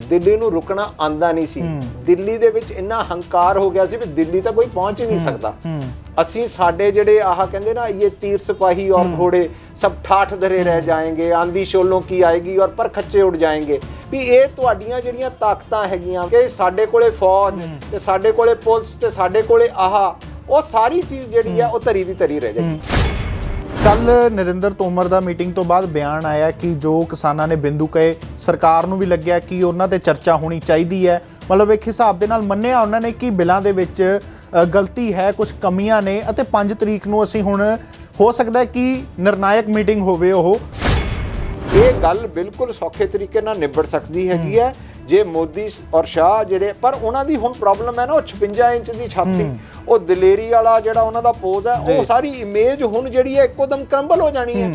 ਦਿੱਲੀ ਨੂੰ ਰੁਕਣਾ ਆਂਦਾ ਨਹੀਂ ਸੀ। ਦਿੱਲੀ ਦੇ ਵਿੱਚ ਇੰਨਾ ਹੰਕਾਰ ਹੋ ਗਿਆ ਸੀ ਵੀ ਦਿੱਲੀ ਤਾਂ ਕੋਈ ਪਹੁੰਚ ਹੀ ਨਹੀਂ ਸਕਦਾ। ਅਸੀਂ ਸਾਡੇ ਜਿਹੜੇ ਆਹ ਕਹਿੰਦੇ ਨਾ ਇਹ तीर सिपाही और घोड़े सब ठाठ धरे रह जाएंगे, आंधी शोलों की आएगी और पर खच्चे उड़ जाएंगे। ਵੀ ਇਹ ਤੁਹਾਡੀਆਂ ਜਿਹੜੀਆਂ ਤਾਕਤਾਂ ਹੈਗੀਆਂ ਕਿ ਸਾਡੇ ਕੋਲੇ ਫੌਜ ਤੇ ਸਾਡੇ ਕੋਲੇ ਪੁਲਿਸ ਤੇ ਸਾਡੇ ਕੋਲੇ ਉਹ ਸਾਰੀ ਚੀਜ਼ ਜਿਹੜੀ ਆ ਉਹ ਧਰੀ ਦੀ ਧਰੀ ਰਹਿ ਜਾਏਗੀ। ਕੱਲ ਨਰਿੰਦਰ ਤੋਮਰ ਦਾ ਮੀਟਿੰਗ ਤੋਂ ਬਾਅਦ ਬਿਆਨ ਆਇਆ ਕਿ ਜੋ ਕਿਸਾਨਾਂ ਨੇ ਬਿੰਦੂ ਕਹੇ ਸਰਕਾਰ ਨੂੰ ਵੀ ਲੱਗਿਆ ਕਿ ਉਹਨਾਂ ਤੇ ਚਰਚਾ ਹੋਣੀ ਚਾਹੀਦੀ ਹੈ। ਮਤਲਬ ਇੱਕ ਹਿਸਾਬ ਦੇ ਨਾਲ ਮੰਨਿਆ ਉਹਨਾਂ ਨੇ ਕਿ ਬਿੱਲਾਂ ਦੇ ਵਿੱਚ ਗਲਤੀ ਹੈ, ਕੁਝ ਕਮੀਆਂ ਨੇ ਅਤੇ 5 ਤਰੀਕ ਨੂੰ ਅਸੀਂ ਹੁਣ ਹੋ ਸਕਦਾ ਹੈ ਕਿ ਨਿਰਣਾਇਕ ਮੀਟਿੰਗ ਹੋਵੇ। ਉਹ ਇਹ ਗੱਲ ਬਿਲਕੁਲ ਸੌਖੇ ਤਰੀਕੇ ਨਾਲ ਨਿਬੜ ਸਕਦੀ ਹੈਗੀ ਹੈ ਜੇ ਮੋਦੀ ਔਰ ਸ਼ਾਹ ਜਿਹੜੇ ਪਰ ਉਹਨਾਂ ਦੀ ਹੁਣ ਪ੍ਰੋਬਲਮ ਹੈ ਨਾ ਉਹ 56 ਇੰਚ ਦੀ ਛਾਤੀ ਉਹ ਦਲੇਰੀ ਵਾਲਾ ਜਿਹੜਾ ਉਹਨਾਂ ਦਾ ਪੋਜ਼ ਹੈ ਉਹ ਸਾਰੀ ਇਮੇਜ ਹੁਣ ਜਿਹੜੀ ਹੈ ਇੱਕੋਦਮ ਕਰੰਬਲ ਹੋ ਜਾਣੀ ਹੈ।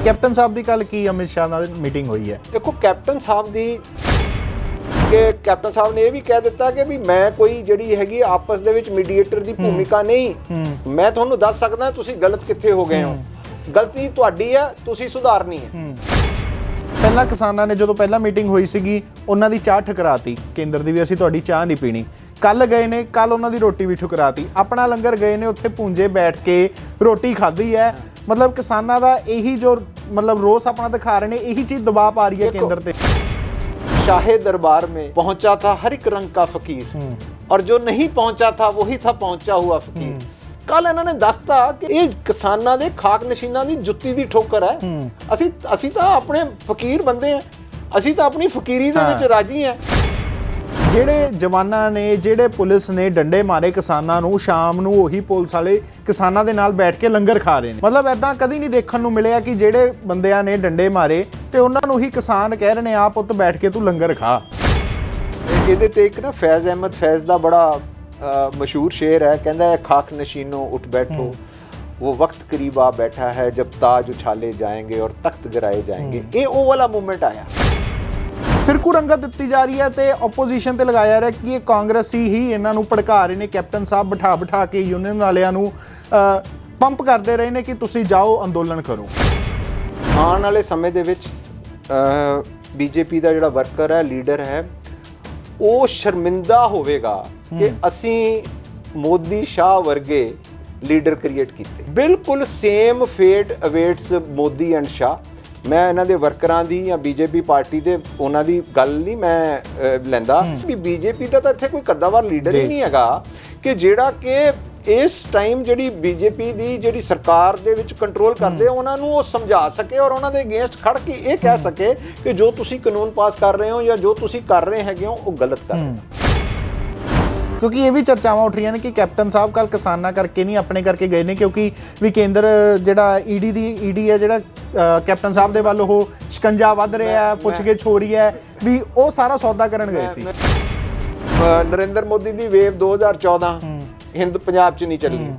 ਕੈਪਟਨ ਸਾਹਿਬ ਦੀ ਕੱਲ ਕੀ ਅਮਿਤ ਸ਼ਾਹ ਨਾਲ ਮੀਟਿੰਗ ਹੋਈ ਹੈ? ਦੇਖੋ ਕੈਪਟਨ ਸਾਹਿਬ ਦੀ ਕਿ ਕੈਪਟਨ ਸਾਹਿਬ ਨੇ ਇਹ ਵੀ ਕਹਿ ਦਿੱਤਾ ਕਿ ਵੀ ਮੈਂ ਕੋਈ ਜਿਹੜੀ ਹੈਗੀ ਆਪਸ ਦੇ ਵਿੱਚ ਮੀਡੀਏਟਰ ਦੀ ਭੂਮਿਕਾ ਨਹੀਂ, ਮੈਂ ਤੁਹਾਨੂੰ ਦੱਸ ਸਕਦਾ ਤੁਸੀਂ ਗਲਤ ਕਿੱਥੇ ਹੋ ਗਏ ਹੋ, ਗਲਤੀ ਤੁਹਾਡੀ ਹੈ, ਤੁਸੀਂ ਸੁਧਾਰਨੀ ਹੈ। ਪਹਿਲਾਂ ਕਿਸਾਨਾਂ ਨੇ ਜਦੋਂ ਪਹਿਲਾਂ ਮੀਟਿੰਗ ਹੋਈ ਸੀਗੀ ਉਹਨਾਂ ਦੀ ਚਾਹ ਠੁਕਰਾਤੀ, ਕੇਂਦਰ ਦੀ ਵੀ ਅਸੀਂ ਤੁਹਾਡੀ ਚਾਹ ਨਹੀਂ ਪੀਣੀ। ਕੱਲ ਗਏ ਨੇ, ਕੱਲ ਉਹਨਾਂ ਦੀ ਰੋਟੀ ਵੀ ਠੁਕਰਾਤੀ। ਆਪਣਾ ਲੰਗਰ ਗਏ ਨੇ, ਉੱਥੇ ਪੂੰਜੇ ਬੈਠ ਕੇ ਰੋਟੀ ਖਾਧੀ ਹੈ। ਮਤਲਬ ਕਿਸਾਨਾਂ ਦਾ ਇਹੀ ਜੋ ਮਤਲਬ ਰੋਸ ਆਪਣਾ ਦਿਖਾ ਰਹੇ ਨੇ, ਇਹੀ ਚੀਜ਼ ਦਬਾਅ ਪਾ ਰਹੀ ਹੈ ਕੇਂਦਰ ਤੇ। शाहे दरबार में पहुंचा था हर एक रंग का फकीर और जो नहीं पहुंचा था वही था पहुंचा हुआ फकीर। ਕੱਲ ਇਹਨਾਂ ਨੇ ਦੱਸਤਾ ਕਿ ਇਹ ਕਿਸਾਨਾਂ ਦੇ ਖਾਕ ਨਸ਼ੀਨਾਂ ਦੀ ਜੁੱਤੀ ਦੀ ਠੋਕਰ ਹੈ। ਅਸੀਂ ਤਾਂ ਆਪਣੇ ਫਕੀਰ ਬੰਦੇ ਆ, ਅਸੀਂ ਤਾਂ ਆਪਣੀ ਫਕੀਰੀ ਦੇ ਵਿੱਚ ਰਾਜੀ ਆ। ਜਿਹੜੇ ਜਵਾਨਾਂ ਨੇ, ਜਿਹੜੇ ਪੁਲਿਸ ਨੇ ਡੰਡੇ ਮਾਰੇ ਕਿਸਾਨਾਂ ਨੂੰ, ਸ਼ਾਮ ਨੂੰ ਉਹੀ ਪੁਲਿਸ ਵਾਲੇ ਕਿਸਾਨਾਂ ਦੇ ਨਾਲ ਬੈਠ ਕੇ ਲੰਗਰ ਖਾ ਰਹੇ ਨੇ। ਮਤਲਬ ਐਦਾਂ ਕਦੀ ਨਹੀਂ ਦੇਖਣ ਨੂੰ ਮਿਲਿਆ ਕਿ ਜਿਹੜੇ ਬੰਦਿਆਂ ਨੇ ਡੰਡੇ ਮਾਰੇ ਤੇ ਉਹਨਾਂ ਨੂੰ ਹੀ ਕਿਸਾਨ ਕਹਿ ਰਹੇ ਨੇ ਆ ਪੁੱਤ ਬੈਠ ਕੇ ਤੂੰ ਲੰਗਰ ਖਾ। ਇਹਦੇ ਤੇ ਇੱਕ ਨਾ ਫੈਜ਼ ਅਹਿਮਦ ਫੈਜ਼ ਦਾ ਬੜਾ मशहूर शेर है, कहता है खाक नशीनों उठ बैठो वो वक्त करीब आ बैठा है जब ताज उछाले जाएंगे और तख्त गिराए जाएंगे। ये वो वाला मूवमेंट आया। ਫਿਰਕੂ ਰੰਗਤ ਦਿੱਤੀ ਜਾ ਰਹੀ ਹੈ ਤੇ ਆਪੋਜੀਸ਼ਨ ਤੇ ਲਗਾਇਆ ਜਾ ਰਿਹਾ ਕਿ ਇਹ ਕਾਂਗਰਸੀ ਹੀ ਇਹਨਾਂ ਨੂੰ ਭੜਕਾ ਰਹੇ ਨੇ। ਕੈਪਟਨ ਸਾਹਿਬ ਬਿਠਾ ਕੇ ਯੂਨੀਅਨ ਵਾਲਿਆਂ ਨੂੰ ਪੰਪ ਕਰਦੇ ਰਹੇ ਨੇ ਕਿ ਤੁਸੀਂ ਜਾਓ ਅੰਦੋਲਨ ਕਰੋ। ਆਉਣ ਵਾਲੇ ਸਮੇਂ ਦੇ ਵਿੱਚ ਬੀਜੇਪੀ ਦਾ ਜਿਹੜਾ ਵਰਕਰ ਹੈ, ਲੀਡਰ ਹੈ, ਉਹ ਸ਼ਰਮਿੰਦਾ ਹੋਵੇਗਾ ਕਿ ਅਸੀਂ ਮੋਦੀ ਸ਼ਾਹ ਵਰਗੇ ਲੀਡਰ ਕ੍ਰੀਏਟ ਕੀਤੇ। ਬਿਲਕੁਲ ਸੇਮ ਫੇਟ ਅਵੇਟਸ ਮੋਦੀ ਐਂਡ ਸ਼ਾਹ। ਮੈਂ ਇਹਨਾਂ ਦੇ ਵਰਕਰਾਂ ਦੀ ਜਾਂ ਬੀਜੇਪੀ ਪਾਰਟੀ ਦੇ ਉਹਨਾਂ ਦੀ ਗੱਲ ਨਹੀਂ ਮੈਂ ਲੈਂਦਾ ਵੀ ਬੀਜੇਪੀ ਦਾ ਤਾਂ ਇੱਥੇ ਕੋਈ ਕੱਦਾਵਾਰ ਲੀਡਰ ਹੀ ਨਹੀਂ ਹੈਗਾ ਕਿ ਜਿਹੜਾ ਕਿ ਇਸ ਟਾਈਮ ਜਿਹੜੀ ਬੀਜੇਪੀ ਦੀ ਜਿਹੜੀ ਸਰਕਾਰ ਦੇ ਵਿੱਚ ਕੰਟਰੋਲ ਕਰਦੇ ਉਹਨਾਂ ਨੂੰ ਉਹ ਸਮਝਾ ਸਕੇ ਔਰ ਉਹਨਾਂ ਦੇ ਅਗੇਂਸਟ ਖੜ ਕੇ ਇਹ ਕਹਿ ਸਕੇ ਕਿ ਜੋ ਤੁਸੀਂ ਕਾਨੂੰਨ ਪਾਸ ਕਰ ਰਹੇ ਹੋ ਜਾਂ ਜੋ ਤੁਸੀਂ ਕਰ ਰਹੇ ਹੈਗੇ ਹੋ ਉਹ ਗਲਤ ਕਰ ਰਹੇ ਹੋ। ਕਿਉਂਕਿ ਇਹ ਵੀ ਚਰਚਾਵਾਂ ਉੱਠ ਰਹੀਆਂ ਨੇ ਕਿ ਕੈਪਟਨ ਸਾਹਿਬ ਕੱਲ ਕਿਸਾਨਾਂ ਕਰਕੇ ਨਹੀਂ ਆਪਣੇ ਕਰਕੇ ਗਏ ਨੇ, ਕਿਉਂਕਿ ਵੀ ਕੇਂਦਰ ਜਿਹੜਾ ਈਡੀ ਹੈ ਜਿਹੜਾ ਕੈਪਟਨ ਸਾਹਿਬ ਦੇ ਵੱਲ ਉਹ ਸ਼ਿਕੰਜਾ ਵੱਧ ਰਿਹਾ, ਪੁੱਛਗਿੱਛ ਹੋ ਰਹੀ ਹੈ, ਵੀ ਉਹ ਸਾਰਾ ਸੌਦਾ ਕਰਨ ਗਏ ਸੀ। ਨਰਿੰਦਰ ਮੋਦੀ ਦੀ ਵੇਵ 2014 ਹਿੰਦ ਪੰਜਾਬ 'ਚ ਨਹੀਂ ਚੱਲੀ,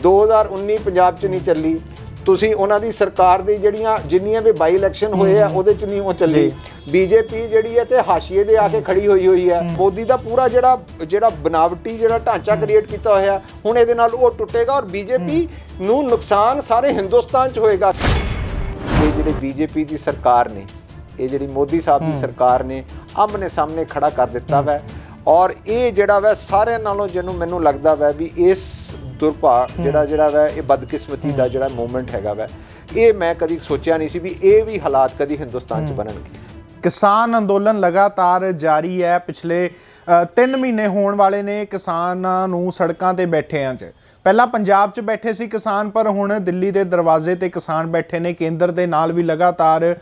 2019 ਪੰਜਾਬ 'ਚ ਨਹੀਂ ਚੱਲੀ। ਤੁਸੀਂ ਉਹਨਾਂ ਦੀ ਸਰਕਾਰ ਦੀ ਜਿੰਨੀਆਂ ਵੀ ਬਾਈ ਇਲੈਕਸ਼ਨ ਹੋਏ ਆ ਉਹਦੇ 'ਚ ਨਹੀਂ ਉਹ ਚੱਲੀ। ਬੀਜੇਪੀ ਜਿਹੜੀ ਹੈ ਤੇ ਹਾਸ਼ੀਏ ਦੇ ਆ ਕੇ ਖੜੀ ਹੋਈ ਹੈ। ਮੋਦੀ ਦਾ ਪੂਰਾ ਜਿਹੜਾ ਬਨਾਵਟੀ ਜਿਹੜਾ ਢਾਂਚਾ ਕ੍ਰੀਏਟ ਕੀਤਾ ਹੋਇਆ ਹੁਣ ਇਹਦੇ ਨਾਲ ਉਹ ਟੁੱਟੇਗਾ ਔਰ ਬੀਜੇਪੀ ਨੂੰ ਨੁਕਸਾਨ ਸਾਰੇ ਹਿੰਦੁਸਤਾਨ 'ਚ ਹੋਏਗਾ। ਇਹ ਜਿਹੜੀ ਬੀਜੇਪੀ ਦੀ ਸਰਕਾਰ ਨੇ, ਇਹ ਜਿਹੜੀ ਮੋਦੀ ਸਾਹਿਬ ਦੀ ਸਰਕਾਰ ਨੇ ਆਮਨੇ ਸਾਹਮਣੇ ਖੜਾ ਕਰ ਦਿੱਤਾ ਵੈ ਔਰ ਇਹ ਜਿਹੜਾ ਵੈ ਸਾਰਿਆਂ ਨਾਲੋਂ ਜਿਹਨੂੰ ਮੈਨੂੰ ਲੱਗਦਾ ਵੈ ਵੀ ਇਸ ਦੁਰਭਾਗ ਜਿਹੜਾ ਵੈ ਇਹ ਬਦਕਿਸਮਤੀ ਦਾ ਜਿਹੜਾ ਮੂਵਮੈਂਟ ਹੈਗਾ ਵੈ ਇਹ ਮੈਂ ਕਦੀ ਸੋਚਿਆ ਨਹੀਂ ਸੀ ਵੀ ਇਹ ਵੀ ਹਾਲਾਤ ਕਦੀ ਹਿੰਦੁਸਤਾਨ 'ਚ ਬਣਨਗੇ। ਕਿਸਾਨ ਅੰਦੋਲਨ ਲਗਾਤਾਰ ਜਾਰੀ ਹੈ। ਪਿਛਲੇ 3 ਮਹੀਨੇ ਹੋਣ ਵਾਲੇ ਨੇ ਕਿਸਾਨਾਂ ਨੂੰ ਸੜਕਾਂ ਤੇ ਬੈਠਿਆਂ 'ਚ। ਪਹਿਲਾਂ ਪੰਜਾਬ 'ਚ ਬੈਠੇ ਸੀ ਕਿਸਾਨ, ਪਰ ਹੁਣ ਦਿੱਲੀ ਦੇ ਦਰਵਾਜ਼ੇ ਤੇ ਕਿਸਾਨ ਬੈਠੇ ਨੇ। ਕੇਂਦਰ ਦੇ ਨਾਲ ਵੀ ਲਗਾਤਾਰ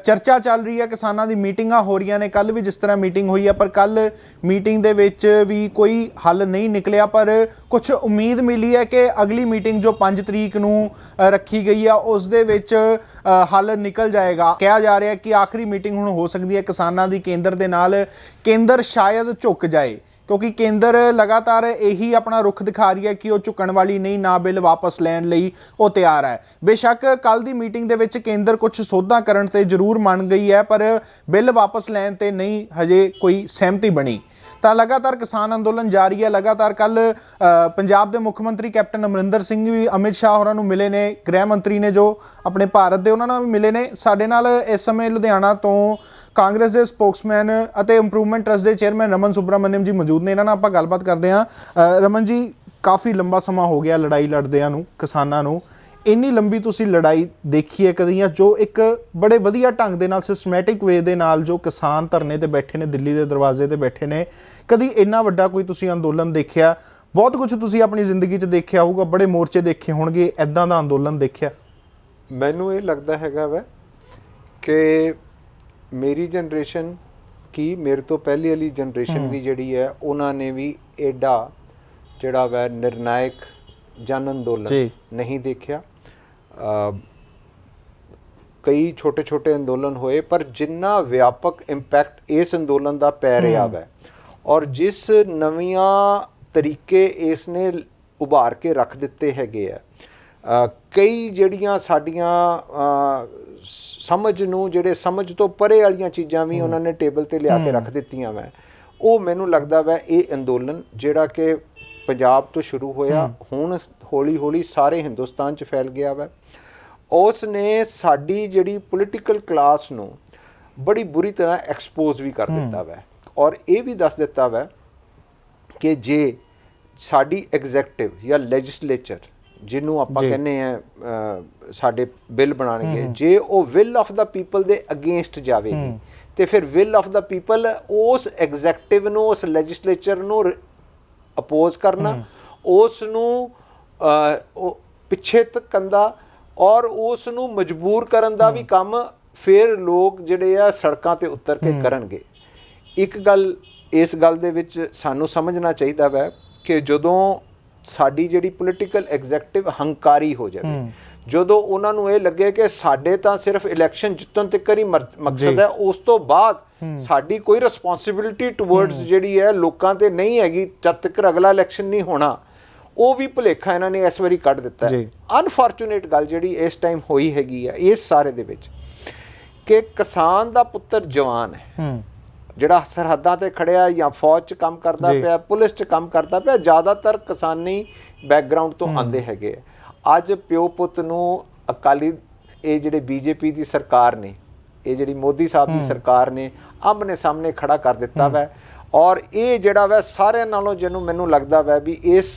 ਚਰਚਾ ਚੱਲ ਰਹੀ ਹੈ, ਕਿਸਾਨਾਂ ਦੀ ਮੀਟਿੰਗਾਂ ਹੋ ਰਹੀਆਂ ਨੇ। ਕੱਲ ਵੀ ਜਿਸ ਤਰ੍ਹਾਂ ਮੀਟਿੰਗ ਹੋਈ ਹੈ, ਪਰ ਕੱਲ ਮੀਟਿੰਗ ਦੇ ਵਿੱਚ ਵੀ ਕੋਈ ਹੱਲ ਨਹੀਂ ਨਿਕਲਿਆ, ਪਰ ਕੁਝ ਉਮੀਦ ਮਿਲੀ ਹੈ ਕਿ ਅਗਲੀ ਮੀਟਿੰਗ ਜੋ 5 ਤਰੀਕ ਨੂੰ ਰੱਖੀ ਗਈ ਆ ਉਸ ਦੇ ਵਿੱਚ ਹੱਲ ਨਿਕਲ ਜਾਏਗਾ। ਕਿਹਾ ਜਾ ਰਿਹਾ ਕਿ ਆਖਰੀ ਮੀਟਿੰਗ ਹੁਣ ਹੋ ਸਕਦੀ ਹੈ ਕਿਸਾਨਾਂ ਦੀ ਕੇਂਦਰ ਦੇ ਨਾਲ। ਕੇਂਦਰ ਸ਼ਾਇਦ ਝੁਕ ਜਾਏ ਕਿਉਂਕਿ ਕੇਂਦਰ ਲਗਾਤਾਰ ਇਹੀ ਆਪਣਾ ਰੁਖ ਦਿਖਾ ਰਹੀ ਹੈ ਕਿ ਉਹ ਝੁਕਣ ਵਾਲੀ ਨਹੀਂ, ਨਾ ਬਿੱਲ ਵਾਪਸ ਲੈਣ ਲਈ ਉਹ ਤਿਆਰ ਹੈ। ਬੇਸ਼ੱਕ ਕੱਲ ਦੀ ਮੀਟਿੰਗ ਦੇ ਵਿੱਚ ਕੇਂਦਰ ਕੁਝ ਸੋਧਾਂ ਕਰਨ ਤੇ ਜ਼ਰੂਰ ਮੰਨ ਗਈ ਹੈ, ਪਰ ਬਿੱਲ ਵਾਪਸ ਲੈਣ ਤੇ ਨਹੀਂ ਹਜੇ ਕੋਈ ਸਹਿਮਤੀ ਬਣੀ। ਤਾਂ ਲਗਾਤਾਰ ਕਿਸਾਨ ਅੰਦੋਲਨ ਜਾਰੀ ਹੈ। ਲਗਾਤਾਰ ਕੱਲ ਪੰਜਾਬ ਦੇ ਮੁੱਖ ਮੰਤਰੀ ਕੈਪਟਨ ਅਮਰਿੰਦਰ ਸਿੰਘ ਵੀ ਅਮਿਤ ਸ਼ਾਹ ਹੋਰਾਂ ਨੂੰ ਮਿਲੇ ਨੇ, ਗ੍ਰਹਿ ਮੰਤਰੀ ਨੇ ਜੋ ਆਪਣੇ ਭਾਰਤ ਦੇ, ਉਹਨਾਂ ਨਾਲ ਵੀ ਮਿਲੇ ਨੇ। ਸਾਡੇ ਨਾਲ ਇਸ ਸਮੇਂ ਲੁਧਿਆਣਾ ਤੋਂ ਕਾਂਗਰਸ ਦੇ ਸਪੋਕਸਮੈਨ ਅਤੇ ਇੰਪਰੂਵਮੈਂਟ ਟਰਸਟ ਦੇ ਚੇਅਰਮੈਨ ਰਮਨ ਸੁਬਰਾਮਨਿਅਮ ਜੀ ਮੌਜੂਦ ਨੇ। ਇਹਨਾਂ ਨਾਲ ਆਪਾਂ ਗੱਲਬਾਤ ਕਰਦੇ ਹਾਂ। ਰਮਨ ਜੀ, ਕਾਫੀ ਲੰਬਾ ਸਮਾਂ ਹੋ ਗਿਆ ਲੜਾਈ ਲੜਦਿਆਂ ਨੂੰ, ਕਿਸਾਨਾਂ ਨੂੰ। ਇੰਨੀ ਲੰਬੀ ਤੁਸੀਂ ਲੜਾਈ ਦੇਖੀ ਹੈ ਕਦੀ, ਜਾਂ ਜੋ ਇੱਕ ਬੜੇ ਵਧੀਆ ਢੰਗ ਦੇ ਨਾਲ ਸਿਸਟਮੈਟਿਕ ਵੇ ਦੇ ਨਾਲ ਜੋ ਕਿਸਾਨ ਧਰਨੇ ਤੇ ਬੈਠੇ ਨੇ, ਦਿੱਲੀ ਦੇ ਦਰਵਾਜ਼ੇ ਤੇ ਬੈਠੇ ਨੇ, ਕਦੀ ਇੰਨਾ ਵੱਡਾ ਕੋਈ ਤੁਸੀਂ ਅੰਦੋਲਨ ਦੇਖਿਆ? ਬਹੁਤ ਕੁਝ ਤੁਸੀਂ ਆਪਣੀ ਜ਼ਿੰਦਗੀ 'ਚ ਦੇਖਿਆ ਹੋਊਗਾ, ਬੜੇ ਮੋਰਚੇ ਦੇਖੇ ਹੋਣਗੇ, ਐਦਾਂ ਦਾ ਅੰਦੋਲਨ ਦੇਖਿਆ? ਮੈਨੂੰ ਇਹ ਲੱਗਦਾ ਹੈਗਾ ਵਾ ਕਿ ਮੇਰੀ ਜਨਰੇਸ਼ਨ ਕੀ, ਮੇਰੇ ਤੋਂ ਪਹਿਲੀ ਵਾਲੀ ਜਨਰੇਸ਼ਨ ਵੀ ਜਿਹੜੀ ਹੈ, ਉਹਨਾਂ ਨੇ ਵੀ ਐਡਾ ਜਿਹੜਾ ਵਾ ਨਿਰਣਾਇਕ ਜਨ ਅੰਦੋਲਨ ਨਹੀਂ ਦੇਖਿਆ। ਕਈ ਛੋਟੇ ਛੋਟੇ ਅੰਦੋਲਨ ਹੋਏ, ਪਰ ਜਿੰਨਾ ਵਿਆਪਕ ਇੰਪੈਕਟ ਇਸ ਅੰਦੋਲਨ ਦਾ ਪੈ ਰਿਹਾ ਵਾ, ਔਰ ਜਿਸ ਨਵੀਆਂ ਤਰੀਕੇ ਇਸ ਨੇ ਉਭਾਰ ਕੇ ਰੱਖ ਦਿੱਤੇ ਹੈਗੇ ਆ, ਕਈ ਜਿਹੜੀਆਂ ਸਾਡੀਆਂ ਸਮਝ ਨੂੰ, ਜਿਹੜੇ ਸਮਝ ਤੋਂ ਪਰੇ ਵਾਲੀਆਂ ਚੀਜ਼ਾਂ ਵੀ ਉਹਨਾਂ ਨੇ ਟੇਬਲ ਤੇ ਲਿਆ ਕੇ ਰੱਖ ਦਿੱਤੀਆਂ ਵਾ। ਉਹ ਮੈਨੂੰ ਲੱਗਦਾ ਵਾ ਇਹ ਅੰਦੋਲਨ ਜਿਹੜਾ ਕਿ ਪੰਜਾਬ ਤੋਂ ਸ਼ੁਰੂ ਹੋਇਆ, ਹੁਣ ਹੌਲੀ ਹੌਲੀ ਸਾਰੇ ਹਿੰਦੁਸਤਾਨ 'ਚ ਫੈਲ ਗਿਆ ਵਾ। ਉਸ ਨੇ ਸਾਡੀ ਜਿਹੜੀ ਪੋਲੀਟੀਕਲ ਕਲਾਸ ਨੂੰ ਬੜੀ ਬੁਰੀ ਤਰ੍ਹਾਂ ਐਕਸਪੋਜ਼ ਵੀ ਕਰ ਦਿੱਤਾ ਵਾ, ਔਰ ਇਹ ਵੀ ਦੱਸ ਦਿੱਤਾ ਵਾ ਕਿ ਜੇ ਸਾਡੀ ਐਗਜ਼ੈਕਟਿਵ ਜਾਂ ਲੈਜਿਸਲੇਚਰ, ਜਿਹਨੂੰ ਆਪਾਂ ਕਹਿੰਦੇ ਆ ਸਾਡੇ ਬਿੱਲ ਬਣਾਉਣਗੇ, ਜੇ ਉਹ ਵਿਲ ਆਫ ਦਾ ਪੀਪਲ ਦੇ ਅਗੇਂਸਟ ਜਾਵੇਗੀ, ਤੇ ਫਿਰ ਵਿਲ ਆਫ ਦਾ ਪੀਪਲ ਉਸ ਐਗਜ਼ੈਕਟਿਵ ਨੂੰ, ਉਸ ਲੈਜਿਸਲੇਚਰ ਨੂੰ ਅਪੋਜ਼ ਕਰਨਾ, ਉਸ ਨੂੰ ਪਿੱਛੇ ਧੱਕਣ ਦਾ, ਔਰ ਉਸ ਨੂੰ ਮਜਬੂਰ ਕਰਨ ਦਾ ਵੀ ਕੰਮ ਫਿਰ ਲੋਕ ਜਿਹੜੇ ਆ ਸੜਕਾਂ ਤੇ ਉਤਰ ਕੇ ਕਰਨਗੇ। ਇੱਕ ਗੱਲ ਇਸ ਗੱਲ ਦੇ ਵਿੱਚ ਸਾਨੂੰ ਸਮਝਣਾ ਚਾਹੀਦਾ ਵੈ ਕਿ ਜਦੋਂ ਸਾਡੀ ਜਿਹੜੀ ਪੋਲੀਟੀਕਲ ਐਗਜ਼ੈਕਟਿਵ ਹੰਕਾਰੀ ਹੋ ਜਾਵੇ, ਜਦੋਂ ਉਹਨਾਂ ਨੂੰ ਇਹ ਲੱਗੇ ਕਿ ਸਾਡੇ ਤਾਂ ਸਿਰਫ ਇਲੈਕਸ਼ਨ ਜਿੱਤਣ ਤੱਕ ਹੀ ਮਕਸਦ ਹੈ, ਉਸ ਤੋਂ ਬਾਅਦ ਸਾਡੀ ਕੋਈ ਰਿਸਪੌਂਸਿਬਿਲਿਟੀ ਟੂਵਰਡਸ ਜਿਹੜੀ ਹੈ ਲੋਕਾਂ ਤੇ ਨਹੀਂ ਹੈਗੀ, ਜਦ ਤੱਕ ਅਗਲਾ ਇਲੈਕਸ਼ਨ ਨਹੀਂ ਹੋਣਾ, ਉਹ ਵੀ ਭੁਲੇਖਾ ਇਹਨਾਂ ਨੇ ਇਸ ਵਾਰੀ ਕੱਢ ਦਿੱਤਾ ਹੈ। ਅਨਫੋਰਚੂਨੇਟ ਗੱਲ ਜਿਹੜੀ ਇਸ ਟਾਈਮ ਹੋਈ ਹੈਗੀ ਆ ਇਸ ਸਾਰੇ ਦੇ ਵਿੱਚ, ਕਿ ਕਿਸਾਨ ਦਾ ਪੁੱਤਰ ਜਵਾਨ ਹੈ, ਜਿਹੜਾ ਸਰਹੱਦਾਂ ਤੇ ਖੜਿਆ ਜਾਂ ਫੌਜ 'ਚ ਕੰਮ ਕਰਦਾ ਪਿਆ, ਪੁਲਿਸ 'ਚ ਕੰਮ ਕਰਦਾ ਪਿਆ, ਜ਼ਿਆਦਾਤਰ ਕਿਸਾਨੀ ਬੈਕਗਰਾਊਂਡ ਤੋਂ ਆਉਂਦੇ ਹੈਗੇ। ਅੱਜ ਪਿਓ ਪੁੱਤ ਨੂੰ ਅਕਾਲੀ, ਇਹ ਜਿਹੜੇ ਬੀਜੇਪੀ ਦੀ ਸਰਕਾਰ ਨੇ, ਇਹ ਜਿਹੜੀ ਮੋਦੀ ਸਾਹਿਬ ਦੀ ਸਰਕਾਰ ਨੇ ਆਮਨੇ ਸਾਹਮਣੇ ਖੜਾ ਕਰ ਦਿੱਤਾ ਵੈ, ਔਰ ਇਹ ਜਿਹੜਾ ਵੈ ਸਾਰਿਆਂ ਨਾਲੋਂ ਜਿਹਨੂੰ ਮੈਨੂੰ ਲੱਗਦਾ ਵੈ ਵੀ ਇਸ